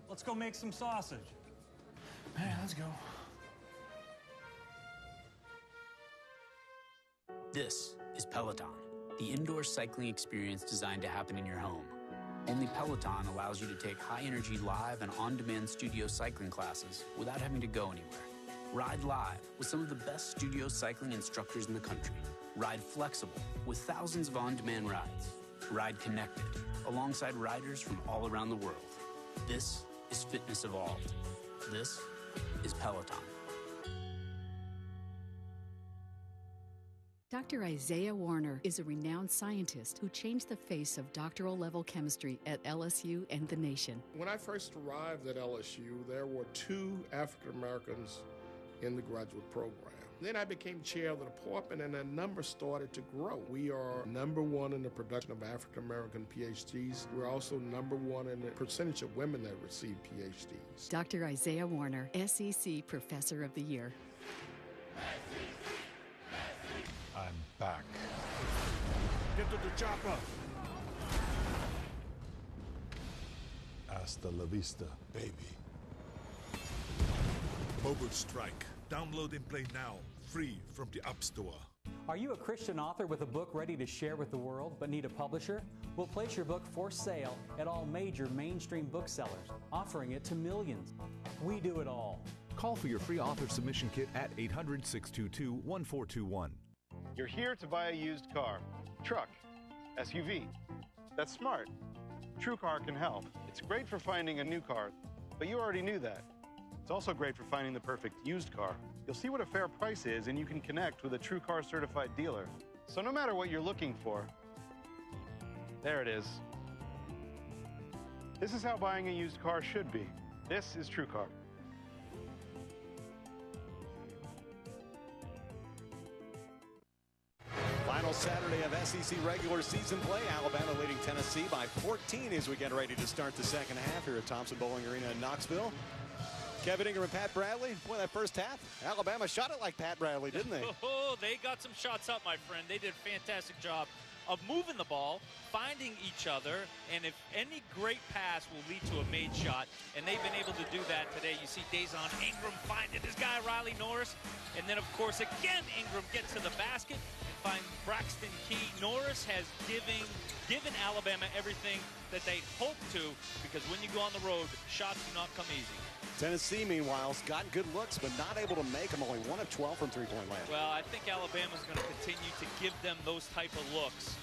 Let's go make some sausage.
Hey, let's go.
This is Peloton, the indoor cycling experience designed to happen in your home. Only Peloton allows you to take high-energy live and on-demand studio cycling classes without having to go anywhere. Ride live with some of the best studio cycling instructors in the country. Ride flexible with thousands of on-demand rides. Ride connected alongside riders from all around the world. This is fitness evolved. This is Peloton.
Dr. Isaiah Warner is a renowned scientist who changed the face of doctoral level chemistry at LSU and the nation.
When I first arrived at LSU, there were 2 African Americans in the graduate program. Then I became chair of the department, and the number started to grow. We are #1 in the production of African American PhDs. We're also #1 in the percentage of women that receive PhDs.
Dr. Isaiah Warner, SEC Professor of the Year.
I'm back. Get to the chopper. Hasta la vista, baby.
Mobile Strike. Download and play now, free from the App Store.
Are you a Christian author with a book ready to share with the world but need a publisher? We'll place your book for sale at all major mainstream booksellers, offering it to millions. We do it all.
Call for your free author submission kit at 800-622-1421.
You're here to buy a used car, truck, SUV. That's smart. TrueCar can help. It's great for finding a new car, but you already knew that. It's also great for finding the perfect used car. You'll see what a fair price is, and you can connect with a TrueCar certified dealer. So no matter what you're looking for, there it is. This is how buying a used car should be. This is TrueCar.
Final Saturday of SEC regular season play. Alabama leading Tennessee by 14 as we get ready to start the second half here at Thompson-Boling Arena in Knoxville. Kevin Ingram and Pat Bradley. Boy, that first half, Alabama shot it like Pat Bradley, didn't they?
Oh, they got some shots up, my friend. They did a fantastic job of moving the ball, finding each other, and if any great pass will lead to a made shot, and they've been able to do that today. You see Dazon Ingram finding this guy, Riley Norris, and then, of course, again, Ingram gets to the basket and finds Braxton Key. Norris has given Alabama everything that they hoped to, because when you go on the road, shots do not come easy.
Tennessee, meanwhile, has gotten good looks, but not able to make them. Only 1 of 12 from three-point land.
Well, I think Alabama's going to continue to give them those type of looks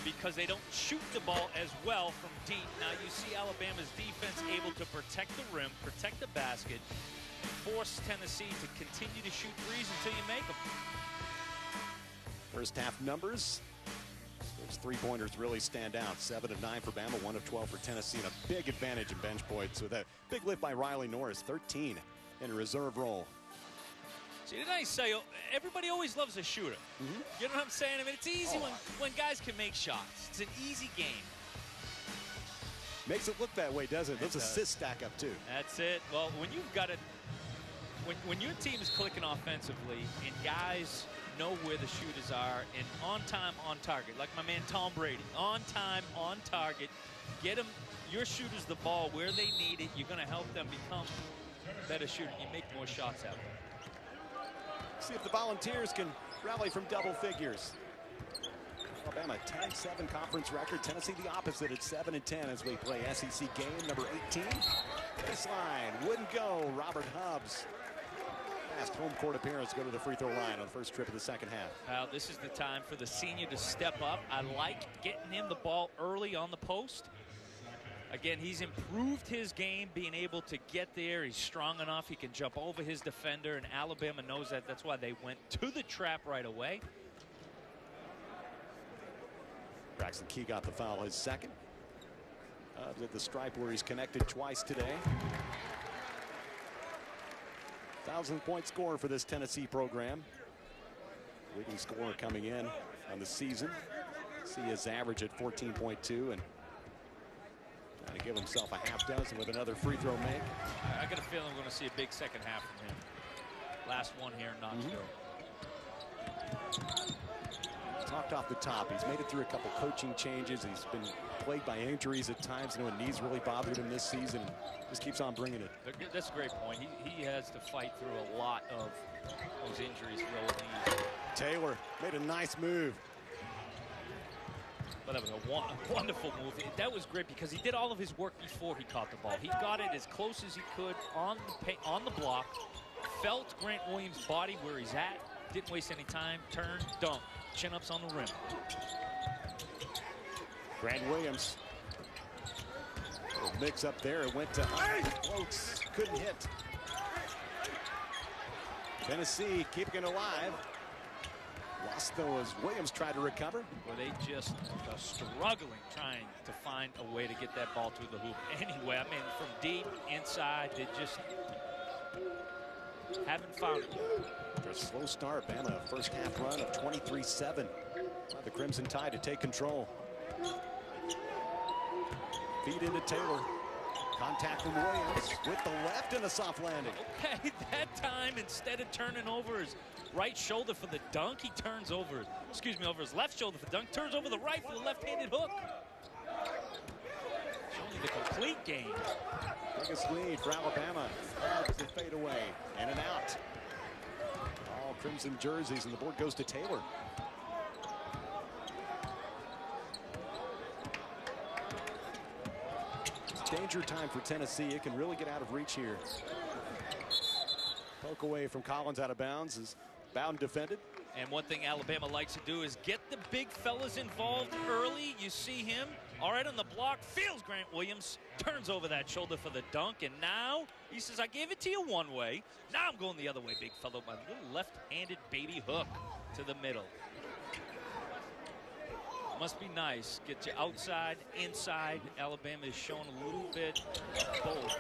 because they don't shoot the ball as well from deep. Now, you see Alabama's defense able to protect the rim, protect the basket, and force Tennessee to continue to shoot threes until you make them.
First half numbers. Those three-pointers really stand out. 7 of 9 for Bama, 1 of 12 for Tennessee, and a big advantage in bench points with a big lift by Riley Norris, 13 in a reserve role.
See, didn't I say, everybody always loves a shooter. You know what I'm saying? I mean, it's easy when guys can make shots. It's an easy game.
Makes it look that way, doesn't it? Those assists stack up, too.
That's it. Well, when you've got it, when your team is clicking offensively and guys know where the shooters are and on time, on target, like my man Tom Brady, on time, on target, get them, your shooters the ball where they need it. You're going to help them become better shooters. You make more shots out of them.
See if the Volunteers can rally from double figures. Alabama 10-7 conference record. Tennessee the opposite at 7-10 as we play SEC game number 18. Baseline wouldn't go. Robert Hubbs. Last home court appearance, go to the free throw line on the first trip of the second half.
Well, this is the time for the senior to step up. I like getting him the ball early on the post. Again, he's improved his game, being able to get there. He's strong enough. He can jump over his defender, and Alabama knows that. That's why they went to the trap right away.
Braxton Key got the foul, his second. At the stripe where he's connected twice today. 1,000-point scorer for this Tennessee program. Leading scorer coming in on the season. See his average at 14.2 and trying to give himself a half dozen with another free throw make.
I got a feeling we're going to see a big second half from him. Last one here in Knoxville.
Talked off the top. He's made it through a couple coaching changes. He's been plagued by injuries at times. You know, knees really bothered him this season. And just keeps on bringing it.
That's a great point. He has to fight through a lot of those injuries for old knees.
Taylor made a nice move.
But that was a wonderful move. That was great because he did all of his work before he caught the ball. He got it as close as he could on the block, felt Grant Williams' body where he's at, didn't waste any time, turn, dunk, chin-ups on the rim.
Grant Williams. Little mix up there. It went to floats. Couldn't hit. Tennessee keeping it alive. Lost though as Williams tried to recover.
Well, they just are struggling trying to find a way to get that ball through the hoop. Anyway, I mean, from deep, inside, they just haven't found it yet.
After a slow start, Bama first half run of 23-7. The Crimson Tide to take control. Feed into Taylor. Contact from Williams with the left and a soft landing.
Okay, that time instead of turning over his right shoulder for the dunk, he turns over, over his left shoulder for the dunk, turns over the right for the left-handed hook. Showing the complete game.
Biggest lead for Alabama. As they fade away. In and out. All crimson jerseys, and the board goes to Taylor. It's danger time for Tennessee. It can really get out of reach here. Poke away from Collins out of bounds. Is bound defended.
And one thing Alabama likes to do is get the big fellas involved early. You see him all right on the block, feels Grant Williams, turns over that shoulder for the dunk, and now he says, I gave it to you one way. Now I'm going the other way, big fellow. My little left-handed baby hook to the middle. Must be nice. Get you outside, inside. Alabama is showing a little bit bold.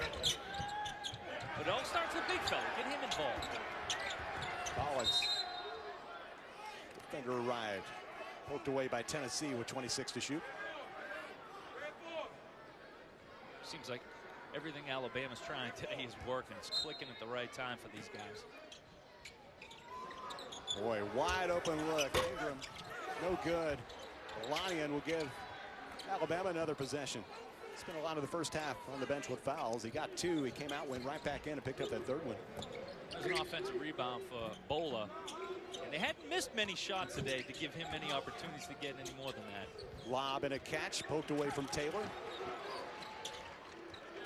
But it all starts with big fella. Get him involved.
Collins. Defender arrived. Poked away by Tennessee with 26 to shoot.
Seems like everything Alabama's trying today is working. It's clicking at the right time for these guys.
Boy, wide open look. Ingram, no good. Lanian will give Alabama another possession. Spent a lot of the first half on the bench with fouls. He got two. He came out, went right back in, and picked up that third one.
There's an offensive rebound for Bola. And they hadn't missed many shots today to give him many opportunities to get any more than that.
Lob and a catch, poked away from Taylor.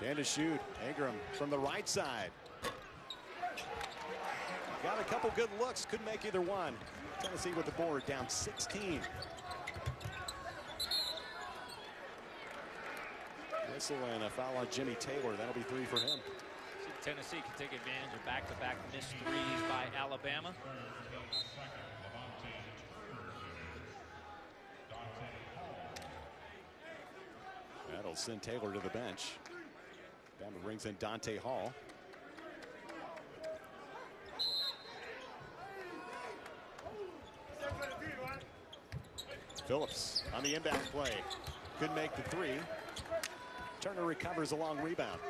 And to shoot, Ingram from the right side. Got a couple good looks, couldn't make either one. Tennessee with the board, down 16. Whistle and a foul on Jimmy Taylor. That'll be 3 for him.
See, Tennessee can take advantage of back-to-back missed threes by Alabama.
That'll send Taylor to the bench. Bama brings in Dante Hall. Phillips on the inbound play. Couldn't make the three. Turner recovers a long rebound.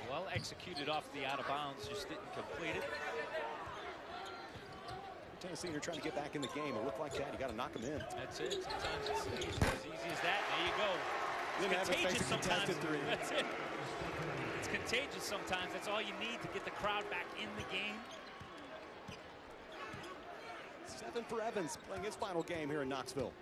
Well executed off the out of bounds, just didn't complete it.
Tennessee, you're trying to get back in the game. It looked like that. You got to knock them in.
That's it. Sometimes it's as easy as that. There you go. It's contagious sometimes. That's it. It's contagious sometimes. That's all you need to get the crowd back in the game.
7 for Evans, playing his final game here in Knoxville.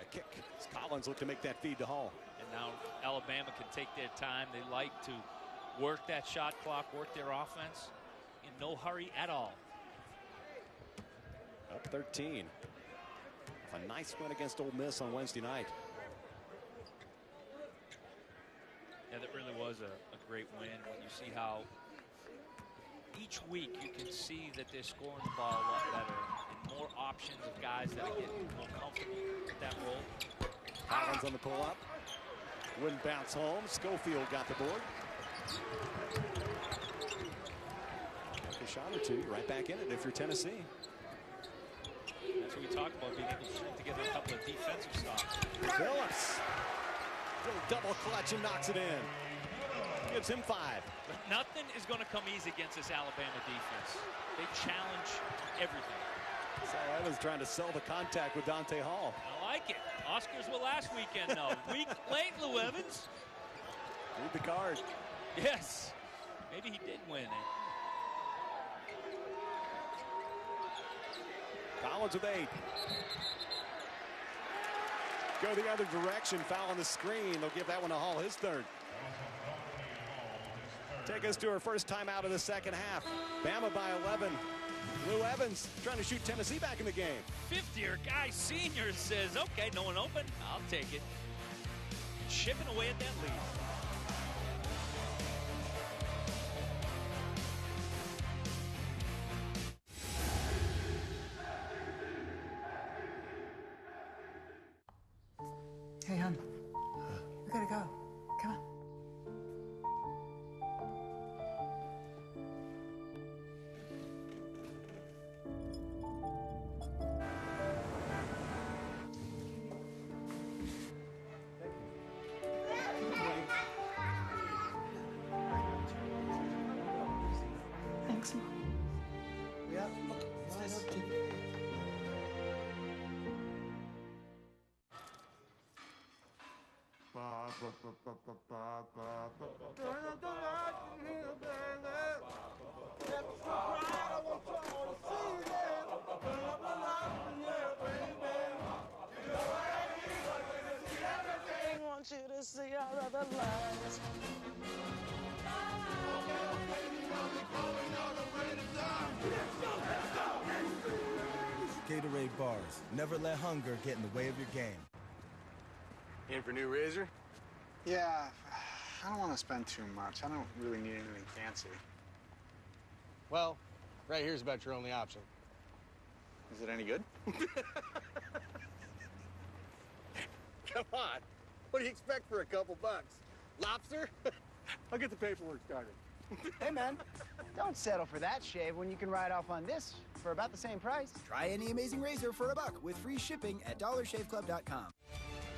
A kick. Collins looked to make that feed to Hall.
And now Alabama can take their time. They like to work that shot clock, work their offense in no hurry at all.
Up 13. A nice win against Ole Miss on Wednesday night.
Yeah, that really was a great win when you see how each week you can see that they're scoring the ball a lot better and more options of guys that are getting more comfortable with that role.
Collins on the pull-up. Wouldn't bounce home. Schofield got the board. A shot or two, right back in it if you're Tennessee.
That's what we talked about, being able to string together a couple of defensive stops.
Phillips. Little double clutch and knocks it in. Gives him 5.
But nothing is going to come easy against this Alabama defense. They challenge everything.
So Evans trying to sell the contact with Dante Hall.
I like it. Oscars were last weekend, though. Week late, Lou Evans.
Read the card.
Yes. Maybe he did win it.
Collins with 8. Go the other direction. Foul on the screen. They'll give that one to Hall, his third. Take us to our first time out of the second half. Bama by 11. Lou Evans trying to shoot Tennessee back in the game.
50-year guy senior says, okay, no one open. I'll take it. Chipping away at that lead.
Hey, hon. We gotta go. Come on. Thanks, Mom. Yeah. What's this?
Want you to see our other lives.
Gatorade bars. Never let hunger get in the way of your game.
In for new razor?
Yeah, I don't want to spend too much. I don't really need anything fancy.
Well, right here's about your only option.
Is it any good?
Come on. What do you expect for a couple bucks? Lobster? I'll get the paperwork started.
Hey, man, don't settle for that shave when you can ride off on this for about the same price.
Try any amazing razor for $1 with free shipping at dollarshaveclub.com.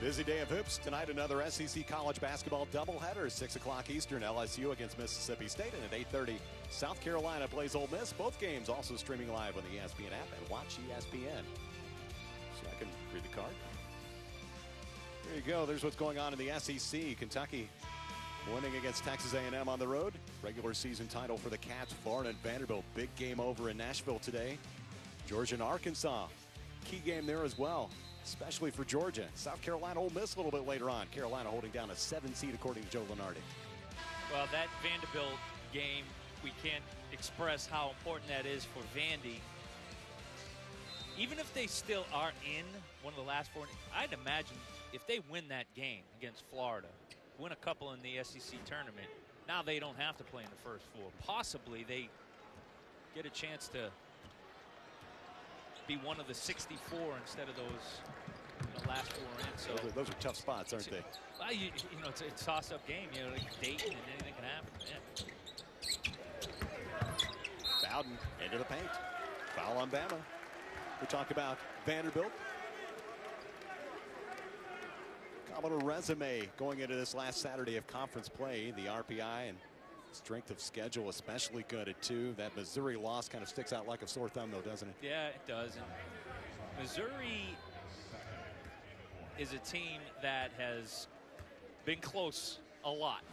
Busy day of hoops. Tonight, another SEC college basketball doubleheader. 6 o'clock Eastern, LSU against Mississippi State. And at 8:30, South Carolina plays Ole Miss. Both games also streaming live on the ESPN app and watch ESPN. So I can read the card. There you go. There's what's going on in the SEC. Kentucky winning against Texas A&M on the road. Regular season title for the Cats. Florida and Vanderbilt. Big game over in Nashville today. Georgia and Arkansas. Key game there as well, especially for Georgia. South Carolina, Ole Miss a little bit later on. Carolina holding down a 7 seed according to Joe Lunardi.
Well, that Vanderbilt game, we can't express how important that is for Vandy. Even if they still are in one of the last 4, I'd imagine if they win that game against Florida, win a couple in the SEC tournament, now they don't have to play in the first 4. Possibly they get a chance to be one of the 64 instead of those last 4 in. So
those are tough spots, aren't they?
Well, you know, it's a toss-up game. You know, like Dayton and anything can happen. Yeah.
Bowden into the paint. Foul on Bama. We talk about Vanderbilt. How about a resume going into this last Saturday of conference play? The RPI and strength of schedule especially good at 2. That Missouri loss kind of sticks out like a sore thumb, though, doesn't it?
Yeah, it does. And Missouri is a team that has been close a lot.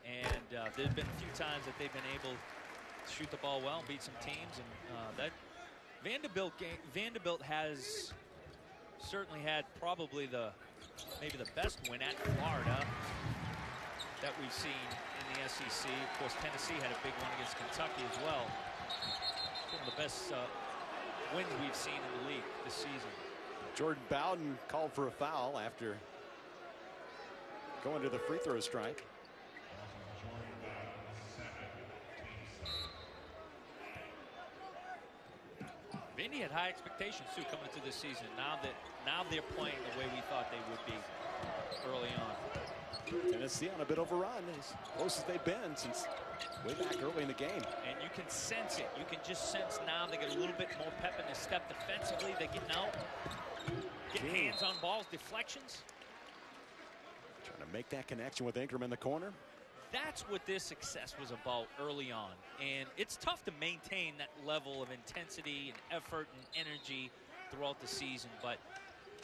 And there have been a few times that they've been able to shoot the ball well and beat some teams. And that Vanderbilt has certainly had probably maybe the best win at Florida that we've seen in the SEC. Of course, Tennessee had a big one against Kentucky as well. One of the best wins we've seen in the league this season.
Jordan Bowden called for a foul after going to the free throw strike.
had high expectations too coming into this season. Now they're playing the way we thought they would be early on.
Tennessee on a bit overrun, as close as they've been since way back early in the game.
And you can sense it. You can just sense now they get a little bit more pep in their step defensively. They're getting out, getting hands on balls, deflections.
Trying to make that connection with Ingram in the corner.
That's what their success was about early on. And it's tough to maintain that level of intensity and effort and energy throughout the season. But,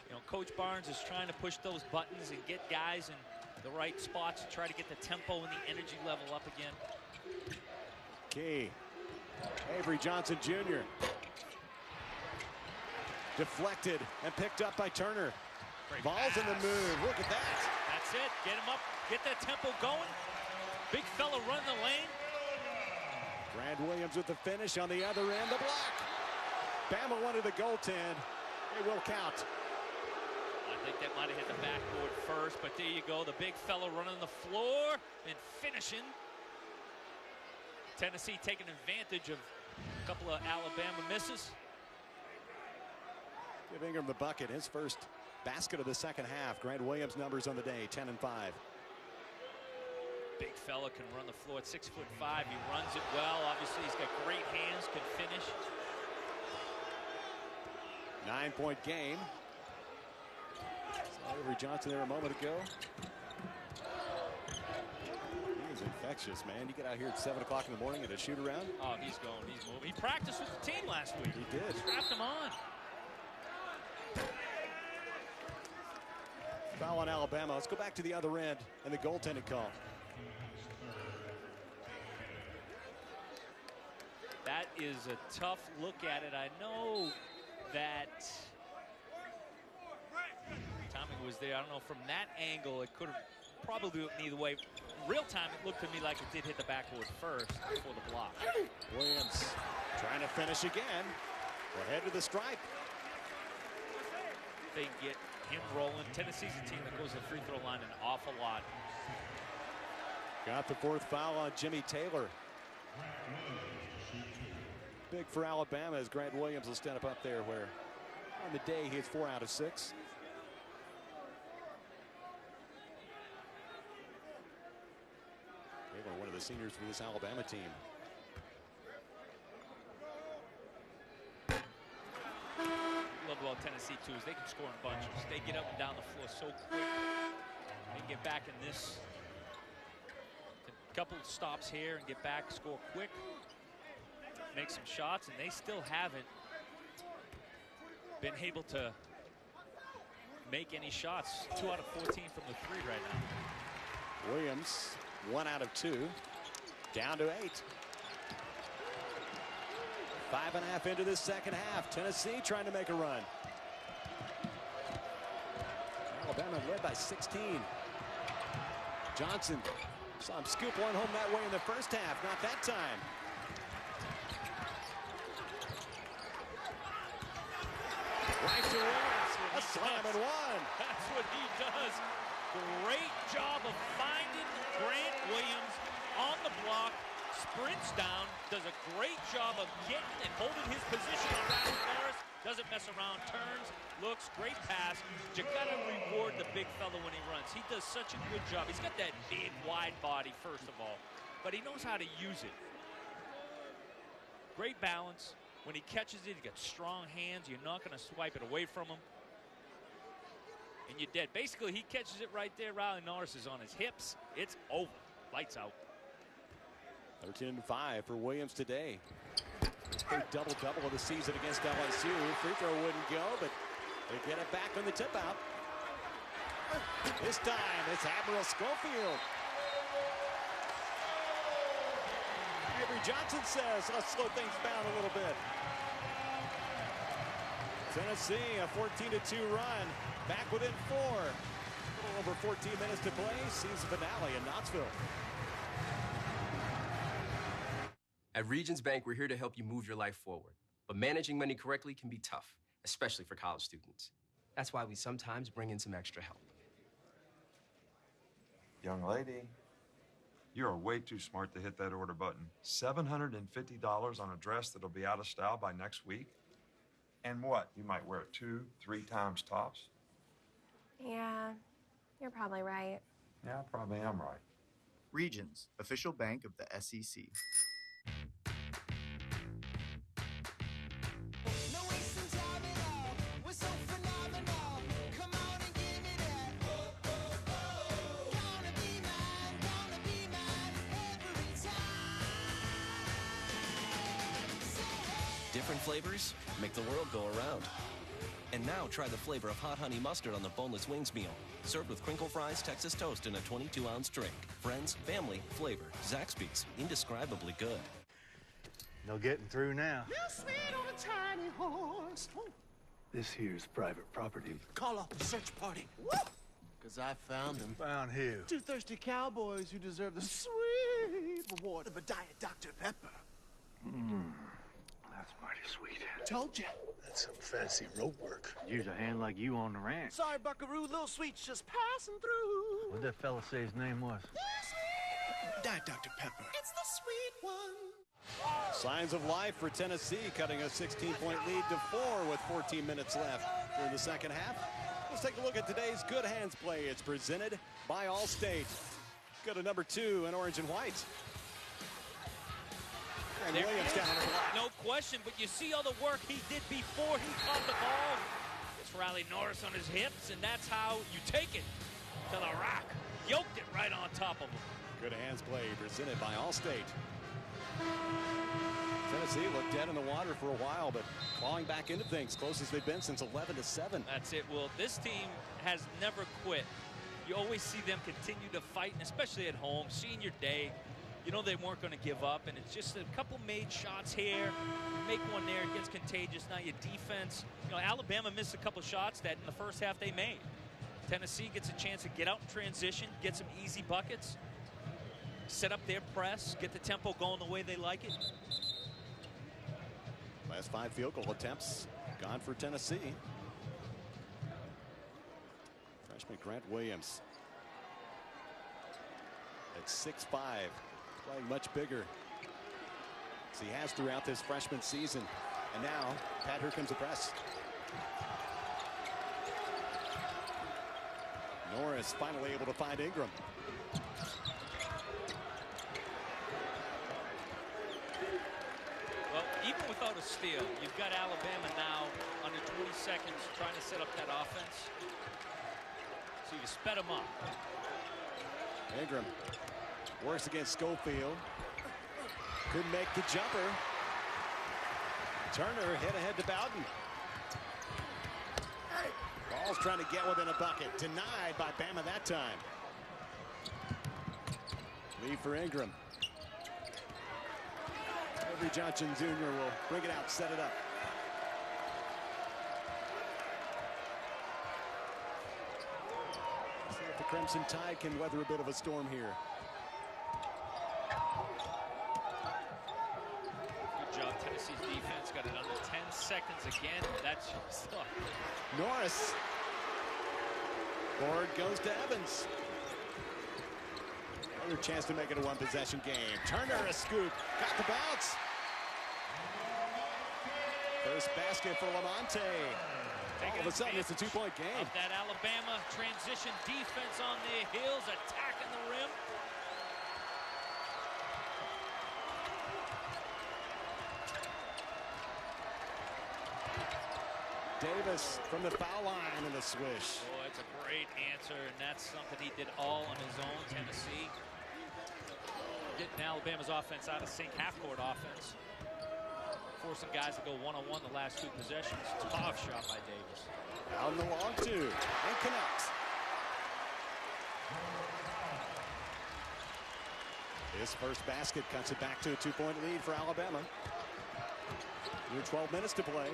you know, Coach Barnes is trying to push those buttons and get guys in the right spots to try to get the tempo and the energy level up again.
Key. Avery Johnson Jr. deflected and picked up by Turner.
Great
Ball's
pass.
in the move. Look at that.
That's it. Get him up. Get that tempo going. Big fella run the lane.
Grant Williams with the finish on the other end. The block. Bama wanted the goaltend. It will count.
I think that might have hit the backboard first, but there you go. The big fella running the floor and finishing. Tennessee taking advantage of a couple of Alabama misses.
Give Ingram the bucket. His first basket of the second half. Grant Williams numbers on the day, 10 and 5.
Big fella can run the floor at 6'5". He runs it well. Obviously, he's got great hands, can finish.
9-point game. Saw Avery Johnson there a moment ago. He's infectious, man. You get out here at 7 o'clock in the morning at a shoot around.
Oh, he's going. He's moving. He practiced with the team last week.
He did.
Strapped him on.
Foul on Alabama. Let's go back to the other end and the goaltending call.
That is a tough look at it. I know that timing was there. I don't know, from that angle, it could have probably went either way. Real time, it looked to me like it did hit the backboard first before the block.
Williams trying to finish again. We're head to the stripe.
They get him rolling. Tennessee's a team that goes to the free throw line an awful lot.
Got the fourth foul on Jimmy Taylor. Big for Alabama as Grant Williams will stand up there where on the day he hits 4 out of 6. Taylor, one of the seniors for this Alabama team.
Love about Tennessee too is they can score in bunches. They get up and down the floor so quick. They can get back in this. A couple of stops here and get back, score quick. Make some shots, and they still haven't been able to make any shots. 2 out of 14 from the 3 right now.
Williams 1 out of 2, down to 8. 5.5 into the second half. Tennessee trying to make a run. Alabama led by 16. Johnson saw him scoop one home that way in the first half. Not that time. Right to Williams. A slam and one.
That's what he does. Great job of finding Grant Williams on the block. Sprints down, does a great job of getting and holding his position on Riley Morris. Doesn't mess around, turns, looks, great pass. You gotta reward the big fella when he runs. He does such a good job. He's got that big, wide body, first of all, but he knows how to use it. Great balance. When he catches it, he got strong hands. You're not gonna swipe it away from him. And you're dead. Basically, he catches it right there. Riley Norris is on his hips. It's over. Lights out.
13 and 5 for Williams today. Third double-double of the season against LSU. Free throw wouldn't go, but they get it back on the tip-out. This time, it's Admiral Schofield. Avery Johnson says, let's slow things down a little bit. Tennessee, a 14-2 run. Back within 4. A little over 14 minutes to play. Season finale in Knoxville.
At Regions Bank, we're here to help you move your life forward. But managing money correctly can be tough, especially for college students. That's why we sometimes bring in some extra help.
Young lady, you are way too smart to hit that order button. $750 on a dress that'll be out of style by next week? And what? You might wear it 2, 3 times tops?
Yeah, you're probably right.
Yeah, I probably am right.
Regions, official bank of the SEC.
Different flavors make the world go around. And now try the flavor of hot honey mustard on the boneless wings meal. Served with crinkle fries, Texas toast, and a 22-ounce drink. Friends, family, flavor. Zaxby's. Indescribably good.
No getting through now.
You sweet on a tiny horse.
This here's private property.
Call off the search party. Woo! Because I found him.
Found who?
2 thirsty cowboys who deserve the sweet reward of a Diet Dr. Pepper.
That's mighty sweet.
Told you.
That's some fancy rope work. Use a hand like you on the ranch.
Sorry, Buckaroo. Little Sweet's just passing through.
What'd that fella say his name was?
Diet Dr. Pepper. It's the sweet one.
Signs of life for Tennessee, cutting a 16-point lead to 4 with 14 minutes left in the second half. Let's take a look at today's Good Hands play. It's presented by Allstate. Go to number 2 in orange and white. And Williams down on the block.
No question, but you see all the work he did before he caught the ball. It's Riley Norris on his hips, and that's how you take it to the rock. Yoked it right on top of him.
Good Hands play presented by Allstate. Tennessee looked dead in the water for a while, but clawing back into things, close as they've been since 11-7.
That's it. Well, this team has never quit. You always see them continue to fight, and especially at home, senior day. You know they weren't going to give up, and it's just a couple made shots here. You make one there, it gets contagious. Now your defense, Alabama missed a couple shots that in the first half they made. Tennessee gets a chance to get out in transition, get some easy buckets, set up their press, get the tempo going the way they like it.
Last 5 field goal attempts gone for Tennessee. Freshman Grant Williams at 6'5", playing much bigger as he has throughout this freshman season. And now, Pat, here comes the press. Norris finally able to find Ingram.
Well, even without a steal, you've got Alabama now under 20 seconds trying to set up that offense. So you sped them up.
Ingram works against Schofield. Couldn't make the jumper. Turner hit ahead to Bowden. Ball's trying to get within a bucket. Denied by Bama that time. Lead for Ingram. Avery Johnson Jr. will bring it out, set it up. See if the Crimson Tide can weather a bit of a storm here.
Good job, Tennessee's defense. Got it under 10 seconds again. That's just
Norris. Board goes to Evans. Another chance to make it a one-possession game. Turner, a scoop. Got the bounce. First basket for Lamonte. All of a sudden, it's a 2-point game.
Of that Alabama transition defense on their heels, attacking the rim.
Davis from the foul line and a swish.
Oh, it's a great answer, and that's something he did all on his own. Tennessee getting Alabama's offense out of sync, half-court offense. Forcing guys to go one-on-one the last 2 possessions. Tough shot by Davis.
Down the long 2 and connects. His first basket cuts it back to a 2-point lead for Alabama. Under 12 minutes to play.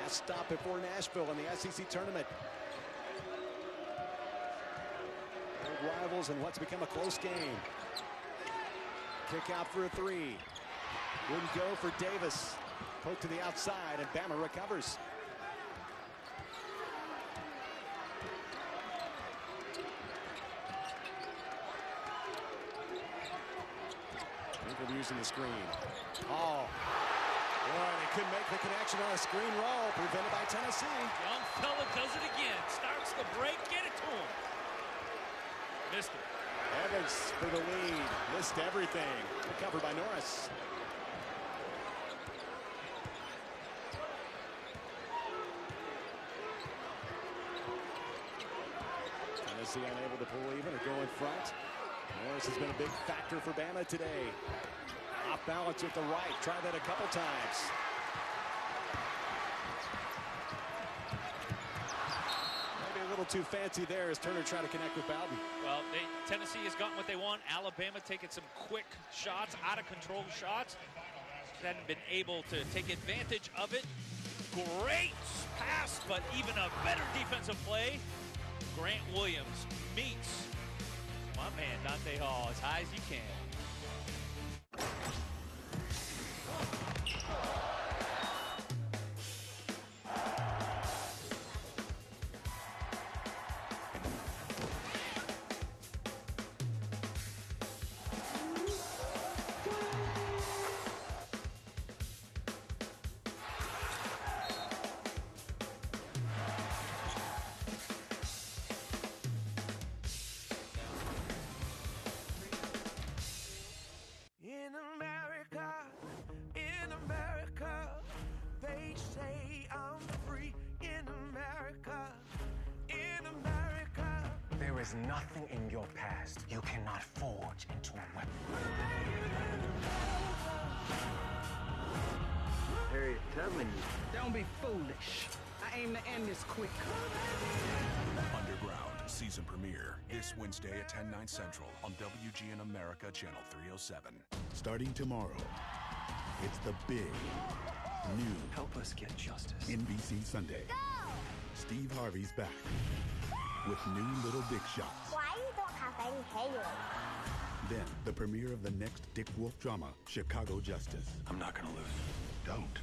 Last stop before Nashville in the SEC tournament. Old rivals in what's become a close game. Kick out for a 3. Wouldn't go for Davis. Poke to the outside, and Bama recovers. They're using the screen. Oh, boy, they couldn't make the connection on a screen roll, prevented by Tennessee.
Young fella does it again. Starts the break, get it to him. Missed it.
Evans for the lead. Missed everything. Recovered by Norris. Tennessee unable to pull even or go in front. Norris has been a big factor for Bama today. Off balance with the right. Try that a couple times. Maybe a little too fancy there as Turner tried to connect with Bowden.
Well, Tennessee has gotten what they want. Alabama taking some quick shots, out of control shots. Hadn't been able to take advantage of it. Great pass, but even a better defensive play. Grant Williams meets my man Dante Hall as high as you can.
In America, they say I'm free. In America,
There is nothing in your past you cannot forge into a weapon.
Harry, telling you. Don't be foolish. I aim to end this quick.
Underground season premiere this Wednesday at 10/9 Central on WGN America Channel 307.
Starting tomorrow, it's the big new
Help us get justice.
NBC Sunday.
Go!
Steve Harvey's back with new Little Dick shots.
Why you don't have any hair?
Then the premiere of the next Dick Wolf drama, Chicago Justice.
I'm not gonna lose.
Don't.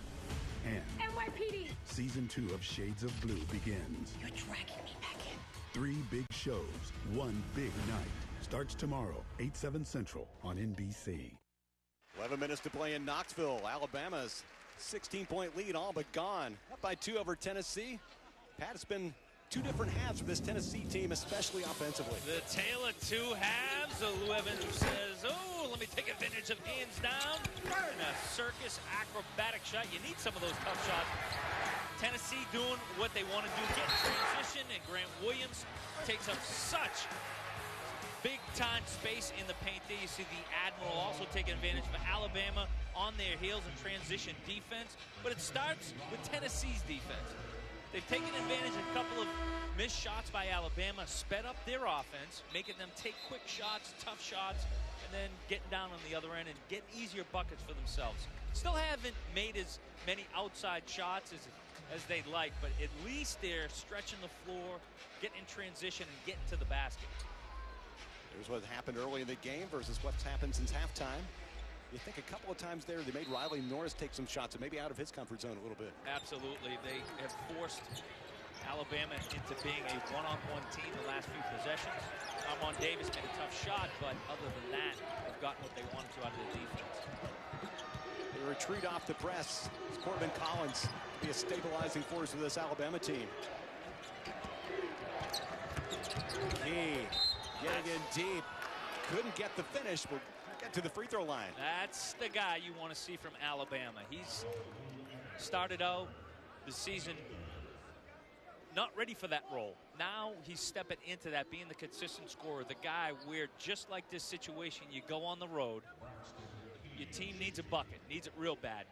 And
NYPD!
season 2 of Shades of Blue begins.
You're dragging me back in.
3 big shows, 1 big night. Starts tomorrow, 8/7 Central on NBC.
11 minutes to play in Knoxville. Alabama's 16-point lead all but gone. Up by 2 over Tennessee. Pat, it's been 2 different halves for this Tennessee team, especially offensively.
The tale of 2 halves. Lou Evans says, oh, let me take advantage of hands down. And a circus acrobatic shot. You need some of those tough shots. Tennessee doing what they want to do, get transition, and Grant Williams takes up such big-time space in the paint there. You see the Admiral also taking advantage of Alabama on their heels in transition defense. But it starts with Tennessee's defense. They've taken advantage of a couple of missed shots by Alabama, sped up their offense, making them take quick shots, tough shots, and then getting down on the other end and getting easier buckets for themselves. Still haven't made as many outside shots as they'd like, but at least they're stretching the floor, getting in transition, and getting to the basket.
Here's what happened early in the game versus what's happened since halftime. You think a couple of times there they made Riley Norris take some shots and maybe out of his comfort zone a little bit.
Absolutely. They have forced Alabama into being a one-on-one team the last few possessions. Armon Davis made a tough shot, but other than that, they've gotten what they wanted to out of the defense.
The retreat off the press. Corbin Collins be a stabilizing force for this Alabama team. He getting in deep. Couldn't get the finish, but get to the free throw line.
That's the guy you want to see from Alabama. He's started out the season not ready for that role. Now he's stepping into that, being the consistent scorer, the guy where, just like this situation, you go on the road, your team needs a bucket, needs it real bad.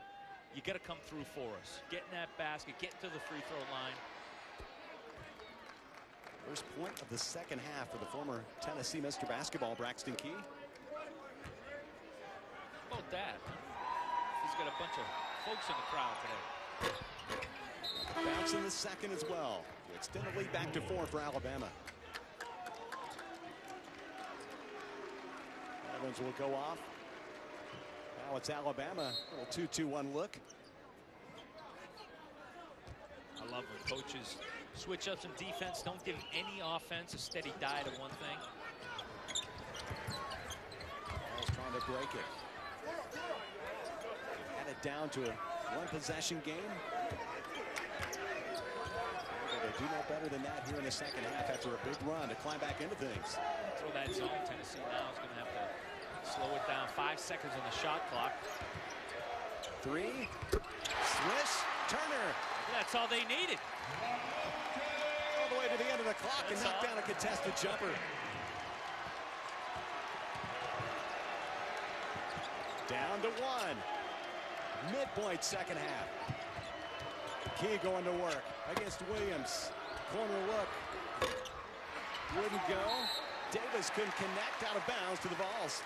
You got to come through for us. Get in that basket, get to the free throw line.
First point of the second half for the former Tennessee Mr. Basketball, Braxton Key.
How about that? He's got a bunch of folks in the crowd today.
Bounce in the second as well. To extend the lead back to 4 for Alabama. Evans will go off. Now it's Alabama. A little 2-2-1 look.
I love when coaches switch up some defense, don't give any offense, a steady diet of one thing.
Ball's trying to break it. down to a one-possession game. They do no better than that here in the second half after a big run to climb back into things.
Throw that zone. Tennessee now is going to have to slow it down. 5 seconds on the shot clock.
3. Swish. Turner.
That's all they needed.
All the way to the end of the clock and knock down a contested jumper. Down to 1. Midpoint second half. Key going to work against Williams. Corner look. Wouldn't go. Davis couldn't connect, out of bounds to the balls.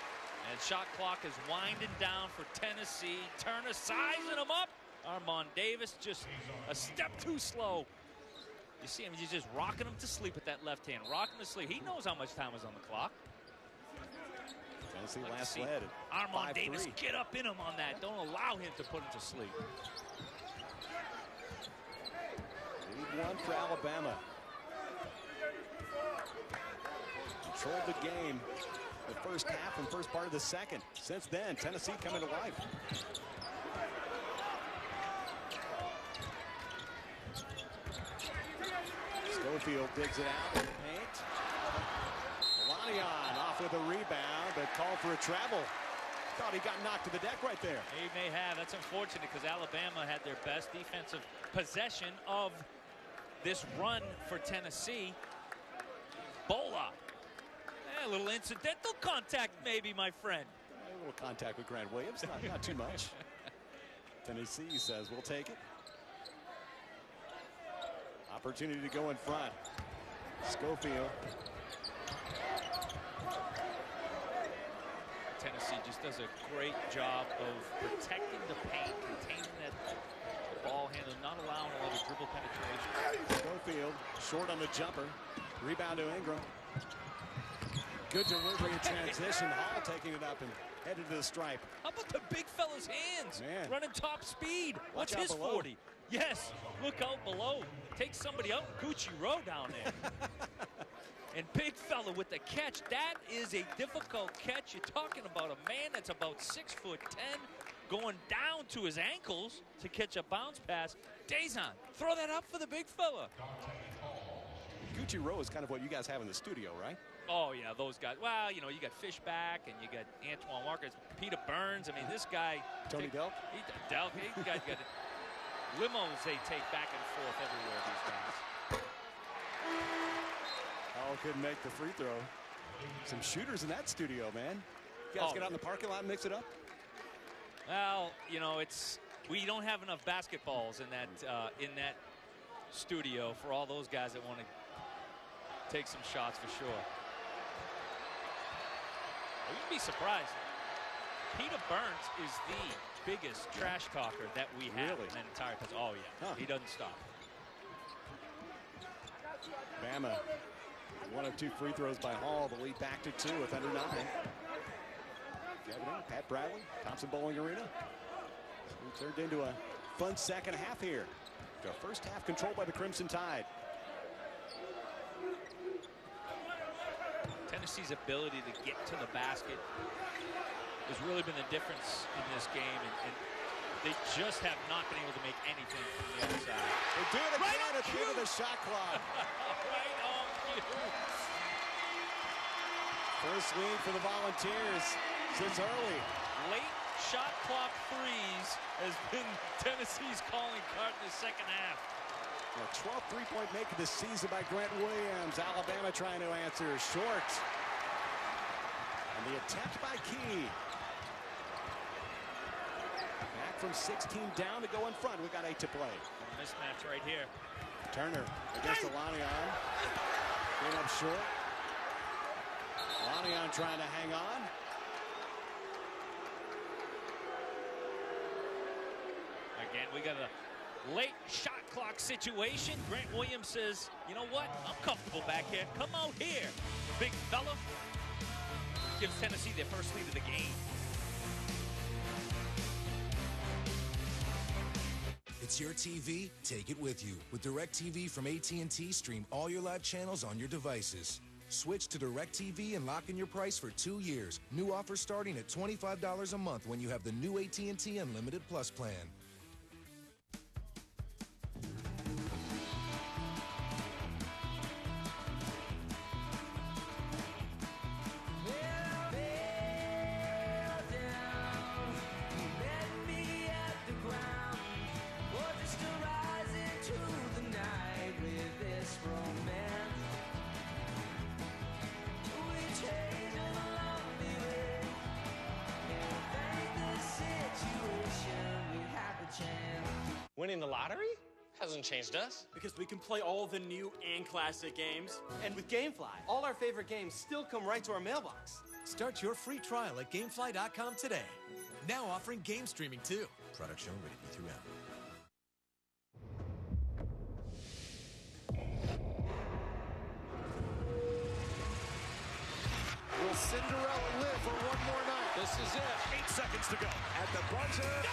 And shot clock is winding down for Tennessee. Turner sizing him up. Armand Davis just a step too slow. You see him, he's just rocking him to sleep with that left hand. Rocking him to sleep. He knows how much time is on the clock.
Tennessee last led.
Armand Davis, get up in him on that. Don't allow him to put him to sleep.
Lead 1 for Alabama. Controlled the game the first half and first part of the second. Since then, Tennessee coming to life. Schofield digs it out in the paint. Lanion off with a rebound, but called for a travel. Thought he got knocked to the deck right there.
He may have. That's unfortunate because Alabama had their best defensive possession of this run for Tennessee. Bola. A little incidental contact maybe, my friend.
A little contact with Grant Williams, not too much. Tennessee says we'll take it. Opportunity to go in front. Schofield.
Tennessee just does a great job of protecting the paint, containing that ball handle, not allowing a lot of dribble penetration.
Schofield short on the jumper. Rebound to Ingram. Good delivery in transition. Hall taking it up and headed to the stripe.
How about the big fella's hands?
Man.
Running top speed.
Watch
What's
out
his
below.
40? Yes, look out below. Take somebody out in Gucci Row down there. And big fella with the catch. That is a difficult catch. You're talking about a man that's about 6'10", going down to his ankles to catch a bounce pass. Dazon, throw that up for the big fella.
Gucci Row is kind of what you guys have in the studio, right?
Oh, yeah, those guys. Well, you know, you got Fishback and you got Antoine Walker, Peter Burns. I mean, this guy.
Tony Delk?
Delk, he got limos they take back and forth everywhere, these guys.
Oh, couldn't make the free throw. Some shooters in that studio, man. You guys get out in the parking lot and mix it up?
Well, you know, we don't have enough basketballs in that studio for all those guys that want to take some shots for sure. You'd be surprised. Peter Burns is the biggest trash talker that we have in that entire place. Oh, yeah. He doesn't stop.
Bama, 1 of 2 free throws by Hall. The lead back to 2 with under 9. Pat Bradley, Thompson Bowling Arena. It turned into a fun second half here. The first half controlled by the Crimson Tide.
Tennessee's ability to get to the basket has really been the difference in this game, and they just have not been able to make anything from the other side.
They do it again at the end of the shot clock.
Right on cue.
First lead for the Volunteers since early.
Late shot clock threes has been Tennessee's calling card in the second half.
A 12th three-point make of the season by Grant Williams. Alabama trying to answer short. And the attempt by Key. Back from 16 down to go in front. We've got 8 to play.
A mismatch right here.
Turner against Lanion. Clean up short. Lanion trying to hang on.
Again, we got a late shot clock situation. Grant Williams says, you know what? I'm comfortable back here. Come out here, big fella. Gives Tennessee their first lead of the game.
It's your TV, take it with you. With DirecTV from AT&T, stream all your live channels on your devices. Switch to DirecTV and lock in your price for 2 years. New offer starting at $25 a month when you have the new AT&T Unlimited Plus plan.
Winning the lottery hasn't changed us.
Because we can play all the new and classic games. And with GameFly, all our favorite games still come right to our mailbox.
Start your free trial at Gamefly.com today. Now offering game streaming too.
Product shown rated B through M.
Will Cinderella live for one more night?
This is it.
8 seconds to go. At the buzzer.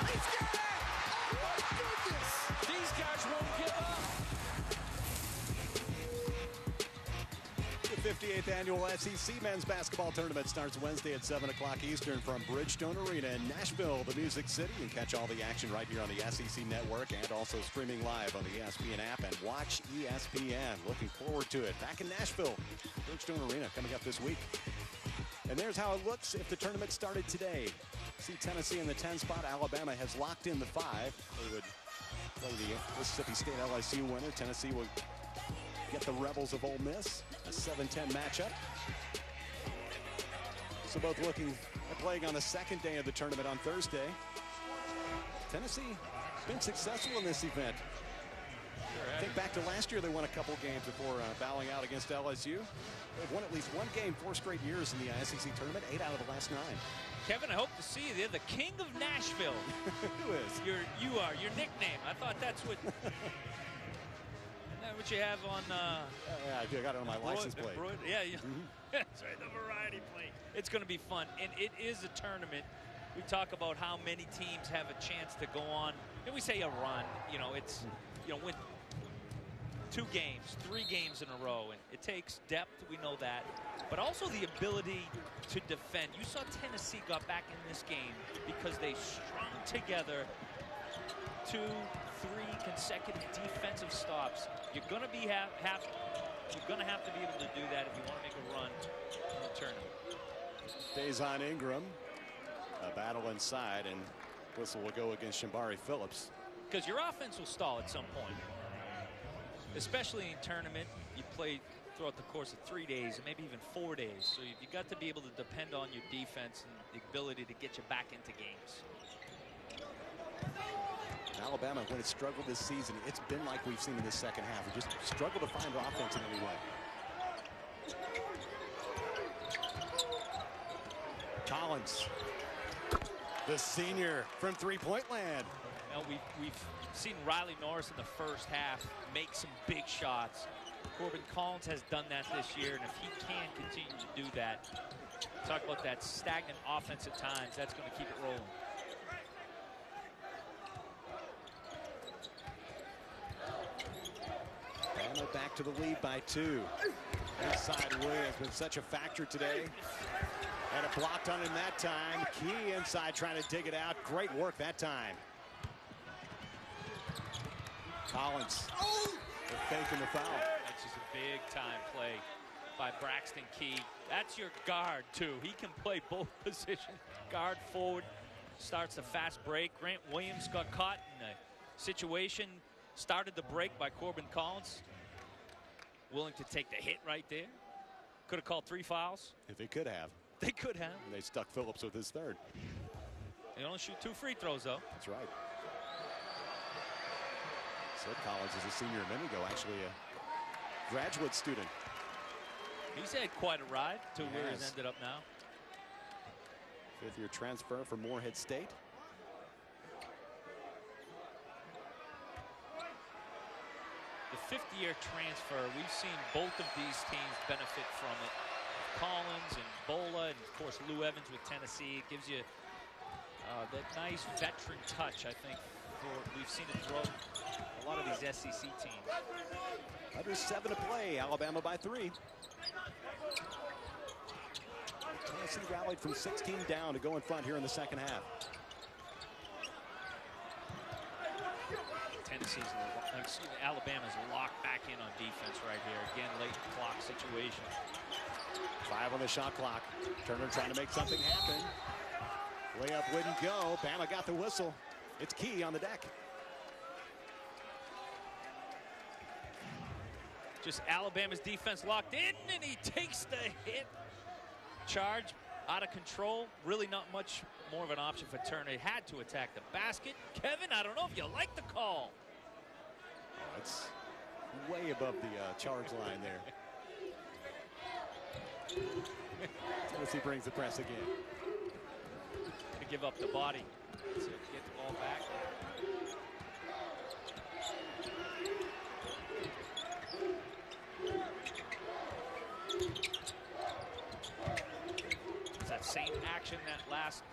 He's got it! Oh my goodness! These guys won't give up.
The 58th annual SEC men's basketball tournament starts Wednesday at 7 o'clock Eastern from Bridgestone Arena in Nashville, the Music City. You can catch all the action right here on the SEC network and also streaming live on the ESPN app and watch ESPN. Looking forward to it. Back in Nashville, Bridgestone Arena coming up this week. And there's how it looks if the tournament started today. See Tennessee in the 10 spot. Alabama has locked in the 5. They would play the Mississippi State LSU winner. Tennessee will get the Rebels of Ole Miss. A 7-10 matchup. So both looking at playing on the second day of the tournament on Thursday. Tennessee been successful in this event. Think back to last year, they won a couple games before bowing out against LSU. They've won at least one game 4 straight years in the SEC tournament, 8 out of the last 9.
Kevin, I hope to see you. They're the king of Nashville.
Who is?
Your nickname. I thought that's what. Isn't that what you have on?
Yeah, I do. I got it on my license plate.
Yeah, yeah. That's right, the variety plate. It's going to be fun, and it is a tournament. We talk about how many teams have a chance to go on, and we say a run. You know, it's with 2 games, 3 games in a row, and it takes depth, we know that, but also the ability to defend. You saw Tennessee got back in this game because they strung together 2, 3 consecutive defensive stops. You're going to be have to be able to do that if you want to make a run in the tournament.
Faison Ingram, a battle inside, and whistle will go against Shambari Phillips.
Because your offense will stall at some point. Especially in tournament, you play throughout the course of 3 days and maybe even 4 days. So you've got to be able to depend on your defense and the ability to get you back into games.
Alabama, when it struggled this season, it's been like we've seen in the second half. We just struggle to find offense in any way. Collins, the senior from three-point land.
Now we've seen Riley Norris in the first half make some big shots. Corbin Collins has done that this year, and if he can continue to do that, talk about that stagnant offense at times, that's going to keep it rolling.
Bama back to the lead by 2. Inside Williams been such a factor today. Had it blocked on him that time. Key inside trying to dig it out. Great work that time. Collins faking the foul.
That's just a big-time play by Braxton Key. That's your guard, too. He can play both positions. Guard, forward, starts the fast break. Grant Williams got caught in a situation, started the break by Corbin Collins. Willing to take the hit right there. Could have called 3 fouls.
If they could have.
They could have.
And they stuck Phillips with his 3rd.
They only shoot 2 free throws, though.
That's right. Sid Collins is a senior a minute ago, actually a graduate student.
He's had quite a ride to where he's ended up now.
5th-year transfer from Morehead State.
The 5th-year transfer, we've seen both of these teams benefit from it. Collins and Bola, and of course Lou Evans with Tennessee. It gives you that nice veteran touch, I think. We've seen it throughout a lot of these SEC teams.
Under 7 to play. Alabama by 3. Tennessee rallied from 16 down to go in front here in the second half.
Alabama's locked back in on defense right here. Again, late clock situation.
5 on the shot clock. Turner trying to make something happen. Layup wouldn't go. Bama got the whistle. It's Key on the deck.
Just Alabama's defense locked in, and he takes the hit. Charge out of control. Really not much more of an option for Turner. He had to attack the basket. Kevin, I don't know if you like the call.
Oh, it's way above the charge line there. Tennessee brings the press again.
Gonna give up the body to get the ball back. It's that same action that last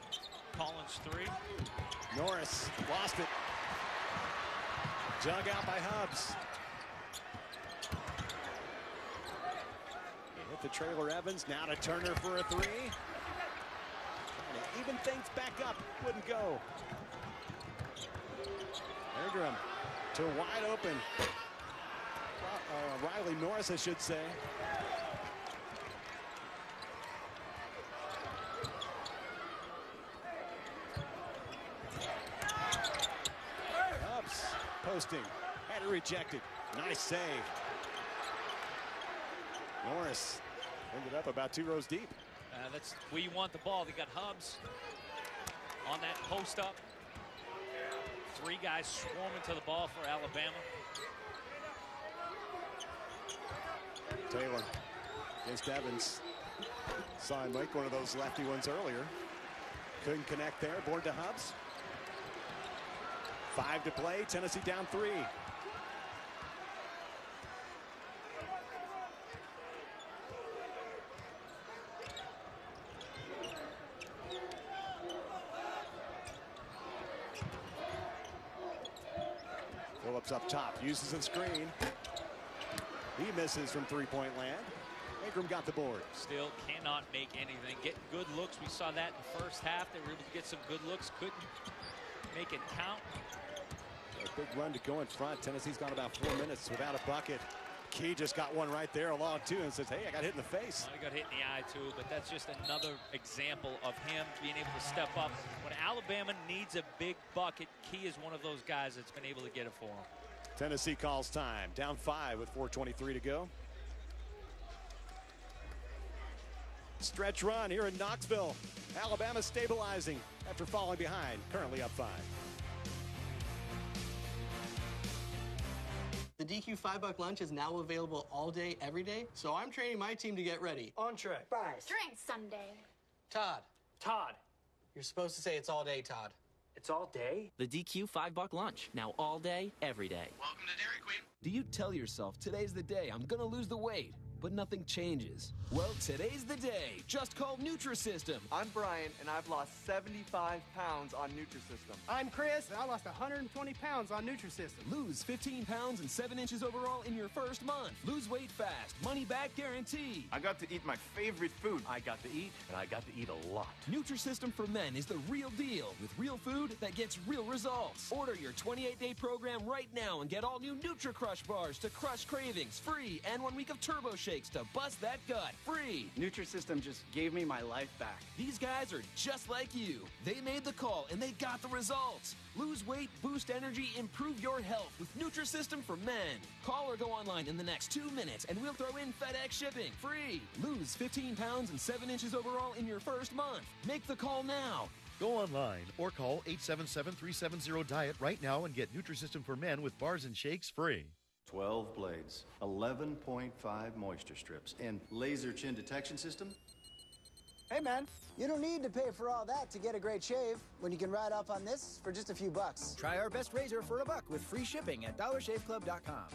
Collins 3.
Norris lost it. Jug out by Hubbs. Hit the trailer Evans. Now to Turner for a 3. Trying to even things back up. Wouldn't go. Ingram to wide open. Riley Norris, I should say. Hubbs posting. Had it rejected. Nice save. Norris ended up about 2 rows deep.
That's where you want the ball. They got Hubbs on that post up. 3 guys swarming to the ball for Alabama.
Taylor against Evans. Saw him make one of those lefty ones earlier. Couldn't connect there. Board to Hubbs. 5 to play. Tennessee down 3. Phillips up top, uses a screen. He misses from 3-point land. Ingram got the board.
Still cannot make anything. Getting good looks. We saw that in the first half. They were able to get some good looks. Couldn't make it count.
A big run to go in front. Tennessee's gone about 4 minutes without a bucket. Key just got one right there along too and says, hey, I got hit in the face.
Well, he got hit in the eye too, but that's just another example of him being able to step up. When Alabama needs a big bucket, Key is one of those guys that's been able to get it for him.
Tennessee calls time. Down 5 with 4:23 to go. Stretch run here in Knoxville. Alabama stabilizing after falling behind. Currently up 5.
The DQ $5 lunch is now available all day, every day, so I'm training my team to get ready.
Entree.
Fries.
Drink Sunday.
Todd. You're supposed to say it's all day, Todd.
It's all day?
The DQ $5 lunch, now all day, every day.
Welcome to Dairy Queen.
Do you tell yourself, today's the day, I'm gonna lose the weight, but nothing changes? Well, today's the day. Just call Nutrisystem.
I'm Brian, and I've lost 75 pounds on Nutrisystem.
I'm Chris, and I lost 120 pounds on Nutrisystem.
Lose 15 pounds and 7 inches overall in your first month. Lose weight fast. Money back guarantee.
I got to eat my favorite food. I got to eat, and I got to eat a lot.
Nutrisystem for Men is the real deal with real food that gets real results. Order your 28-day program right now and get all new NutriCrush bars to crush cravings free and 1 week of Turbo Shakes to bust that gut free.
Nutrisystem just gave me my life back.
These guys are just like you. They made the call and they got the results. Lose weight, boost energy, improve your health with Nutrisystem for Men. Call or go online in the next 2 minutes and we'll throw in FedEx shipping free. Lose 15 pounds and 7 inches overall in your first month. Make the call now.
Go online or call 877-370-DIET right now and get Nutrisystem for Men with bars and shakes free.
12 blades, 11.5 moisture strips, and laser chin detection system.
Hey man, you don't need to pay for all that to get a great shave when you can ride off on this for just a few bucks.
Try our best razor for $1 with free shipping at DollarShaveClub.com.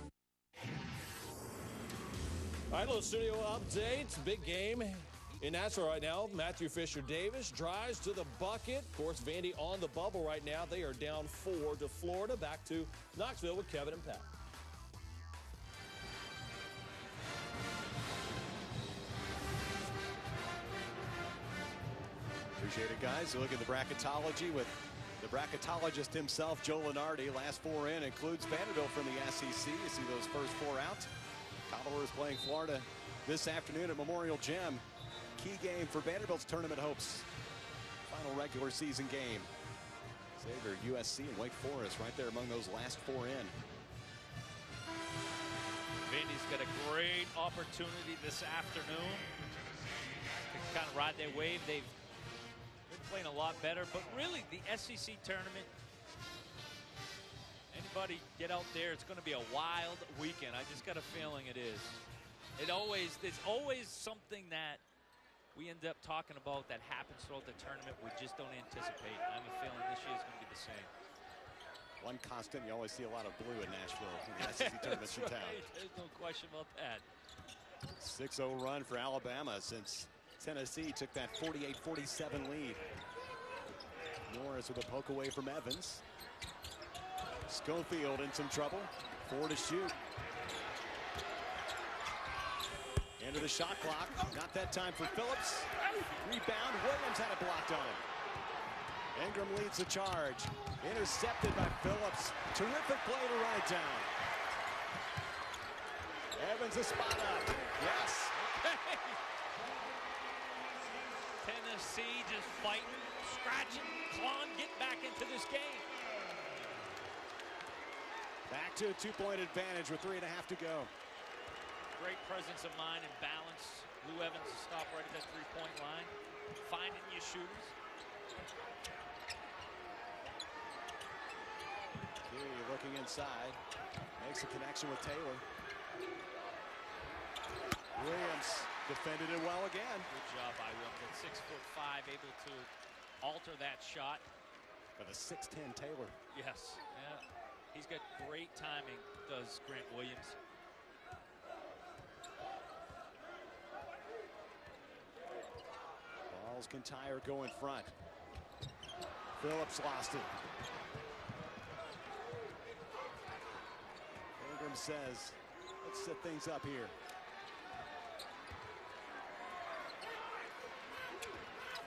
All right, little studio update. Big game
In Nashville right now, Matthew Fisher-Davis drives to the bucket. Of course, Vandy on the bubble right now. They are down 4 to Florida. Back to Knoxville with Kevin and Pat.
Appreciate it, guys. Look at the bracketology with the bracketologist himself, Joe Lenardi. Last 4 in includes Vanderbilt from the SEC. You see those first 4 out. Commodores playing Florida this afternoon at Memorial Gym. Key game for Vanderbilt's tournament hopes. Final regular season game. Xavier, USC, and Wake Forest right there among those last 4 in.
Vandy's got a great opportunity this afternoon to kind of ride their wave. They've been playing a lot better, but really the SEC tournament, anybody get out there, it's going to be a wild weekend. I just got a feeling it is. There's always something that we end up talking about that happens throughout the tournament we just don't anticipate. I have a feeling this year's going to be the same.
One constant, you always see a lot of blue in Nashville in the SEC tournaments in town.
There's no question about that.
6-0 run for Alabama since Tennessee took that 48-47 lead. Norris with a poke away from Evans. Schofield in some trouble. 4 to shoot. Into the shot clock. Not that time for Phillips. Rebound. Williams had it blocked on him. Ingram leads the charge. Intercepted by Phillips. Terrific play to run it down. Evans a spot up. Yes.
Tennessee just fighting, scratching, clawing, getting back into this game.
Back to a 2-point advantage with 3.5 to go.
Great presence of mind and balance. Lou Evans to stop right at that 3-point line. Finding your shooters.
Key looking inside. Makes a connection with Taylor. Williams defended it well again.
Good job by Williams at 6'5", able to alter that shot.
For the 6'10" Taylor.
Yes. Yeah. He's got great timing, does Grant Williams.
Kintyre go in front. Phillips lost it. Ingram says, let's set things up here.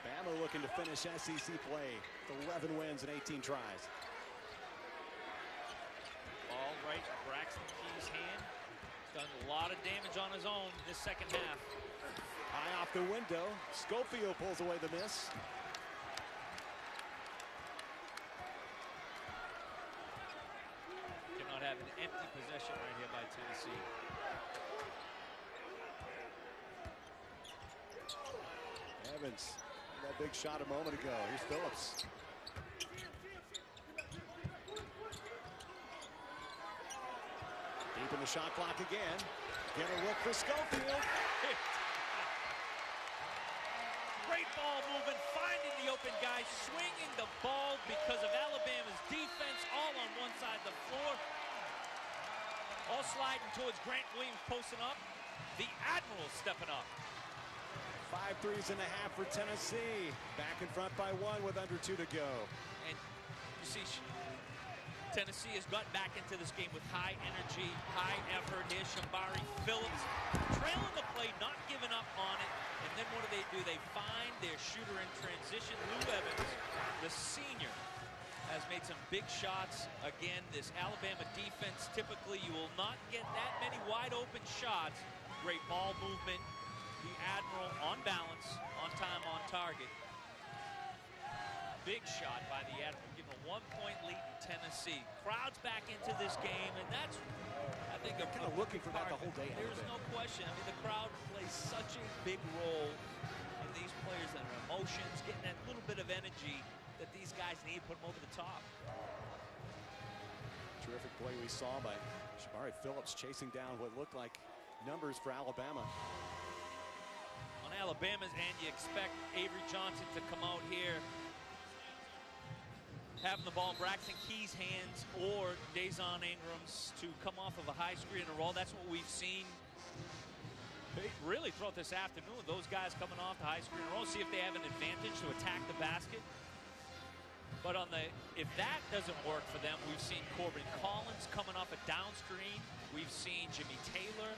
Bama looking to finish SEC play with 11 wins and 18 tries.
Ball right in Braxton Key's hand. Done a lot of damage on his own this second half.
High off the window. Schofield pulls away the miss.
Cannot have an empty possession right here by Tennessee.
Evans, that big shot a moment ago. Here's Phillips. Deep in the shot clock again. Get a look for Schofield.
Great ball movement, finding the open guy, swinging the ball because of Alabama's defense, all on one side of the floor. All sliding towards Grant Williams posting up. The Admiral stepping up.
5 threes and a half for Tennessee. Back in front by 1 with under 2 to go.
And you see, Tennessee has gotten back into this game with high energy, high effort. Here's Shambari Phillips trailing the play, not giving up on it. And then what do? They find their shooter in transition. Lou Evans, the senior, has made some big shots. Again, this Alabama defense, typically you will not get that many wide open shots. Great ball movement. The Admiral on balance, on time, on target. Big shot by the Admiral, giving a 1-point lead in Tennessee. Crowd's back into this game, and that's, I think,
kind of looking for that the whole day.
There's no question. I mean, the crowd plays such a big role in these players and their emotions, getting that little bit of energy that these guys need to put them over the top.
Terrific play we saw by Shambari Phillips chasing down what looked like numbers for Alabama.
On Alabama's end, you expect Avery Johnson to come out here having the ball in Braxton Key's hands or Dazon Ingram's to come off of a high screen and roll. That's what we've seen really throughout this afternoon, those guys coming off the high screen roll, see if they have an advantage to attack the basket. But if that doesn't work for them, we've seen Corbin Collins coming off a down screen. We've seen Jimmy Taylor.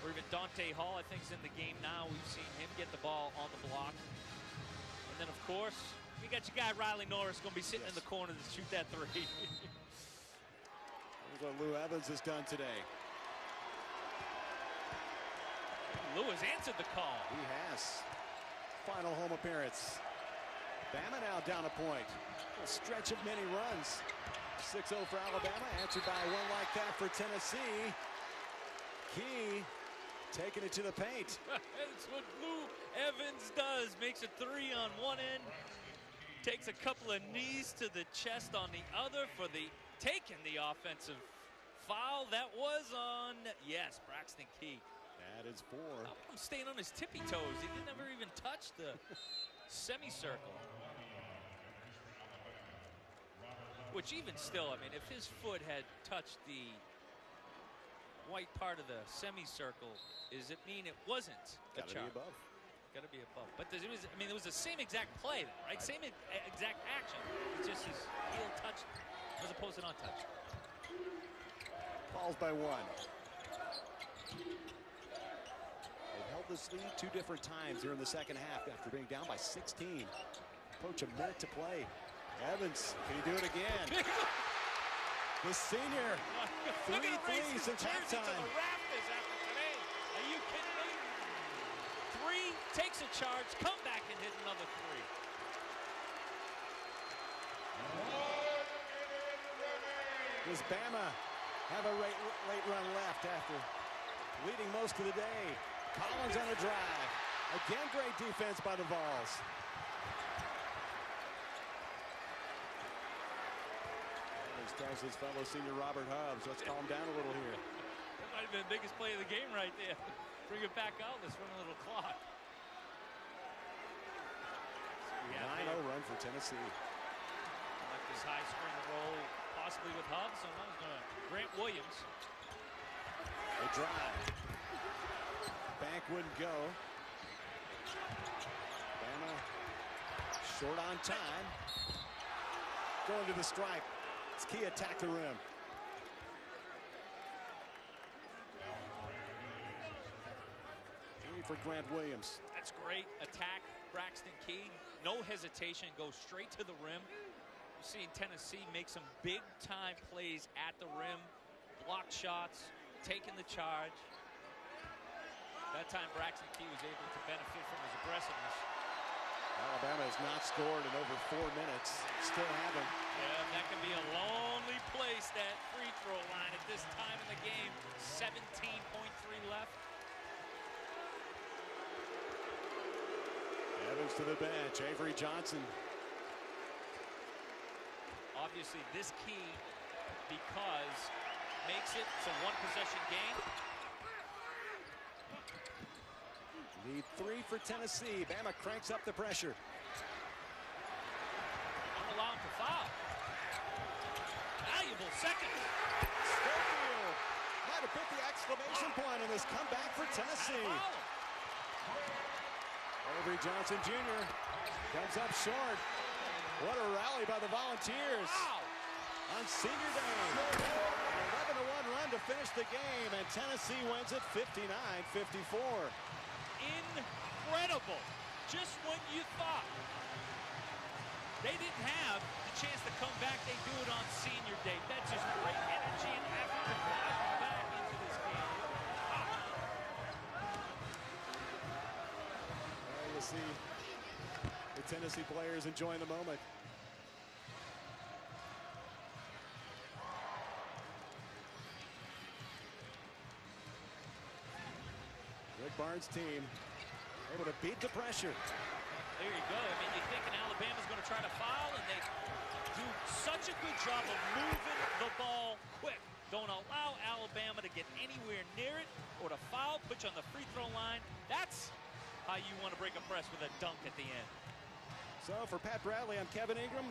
Or even Dante Hall, I think, is in the game now. We've seen him get the ball on the block. And then, of course, we got your guy Riley Norris going to be sitting in the corner to shoot that three.
Here's what Lou Evans has done today.
Lou has answered the call.
He has. Final home appearance. Bama now down a point. A stretch of many runs. 6-0 for Alabama, answered by one like that for Tennessee. Key taking it to the paint.
That's what Lou Evans does. Makes a three on one end. Takes a couple of knees to the chest on the other for taking the offensive foul. That was on, yes, Braxton Key.
That is 4.
I'm staying on his tippy toes. He didn't ever even touch the semicircle. Which even still, I mean, if his foot had touched the white part of the semicircle, does it mean it wasn't a charge?
Gotta be above.
Gotta be above. But it was the same exact play, though, right? Same exact action. It's just his heel touched as opposed to not touched.
Falls by 1. They've held this lead 2 different times here in the second half after being down by 16. Approach a minute to play. Evans, can he do it again? The senior, 3 threes since halftime.
Are you kidding me? 3, takes a charge, come back and hit another 3.
Does Bama have a late run left after leading most of the day? Collins on a drive. Again, great defense by the Vols. Tells his fellow senior Robert Hubbs, let's calm down a little here.
That might have been the biggest play of the game right there. Bring it back out. Let's run a little clock.
9-0 run for Tennessee.
Like this high screen roll, possibly with Hubbs. So now Grant Williams.
A drive. Bank wouldn't go. Bama short on time. Going to the stripe. Key attack the rim. For Grant Williams.
That's great attack. Braxton Key, no hesitation, goes straight to the rim. We've seen Tennessee make some big time plays at the rim, block shots, taking the charge. That time Braxton Key was able to benefit from his aggressiveness.
Alabama has not scored in over 4 minutes. Still haven't.
Yeah, that can be a lonely place, that free throw line at this time in the game. 17.3 left.
Evans to the bench. Avery Johnson.
Obviously this key because makes it a 1-possession game.
Need 3 for Tennessee. Bama cranks up the pressure.
Don't allow him to foul. Valuable second.
Schofield might have put the exclamation point in this comeback for Tennessee. Avery Johnson Jr. comes up short. What a rally by the Volunteers on senior day. An 11-1 run to finish the game, and Tennessee wins it 59-54.
Incredible. Just when you thought they didn't have the chance to come back, they do it on senior day. That's just great energy and effort to drive them back into this game.
You see the Tennessee players enjoying the moment. Rick Barnes' team able to beat the pressure.
There you go. I mean, you thinking Alabama's going to try to foul, and they do such a good job of moving the ball quick. Don't allow Alabama to get anywhere near it or to foul, put you on the free throw line. That's how you want to break a press, with a dunk at the end.
So for Pat Bradley, I'm Kevin Ingram.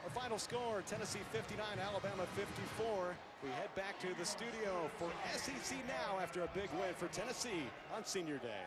Our final score, Tennessee 59, Alabama 54. We head back to the studio for SEC Now after a big win for Tennessee on Senior Day.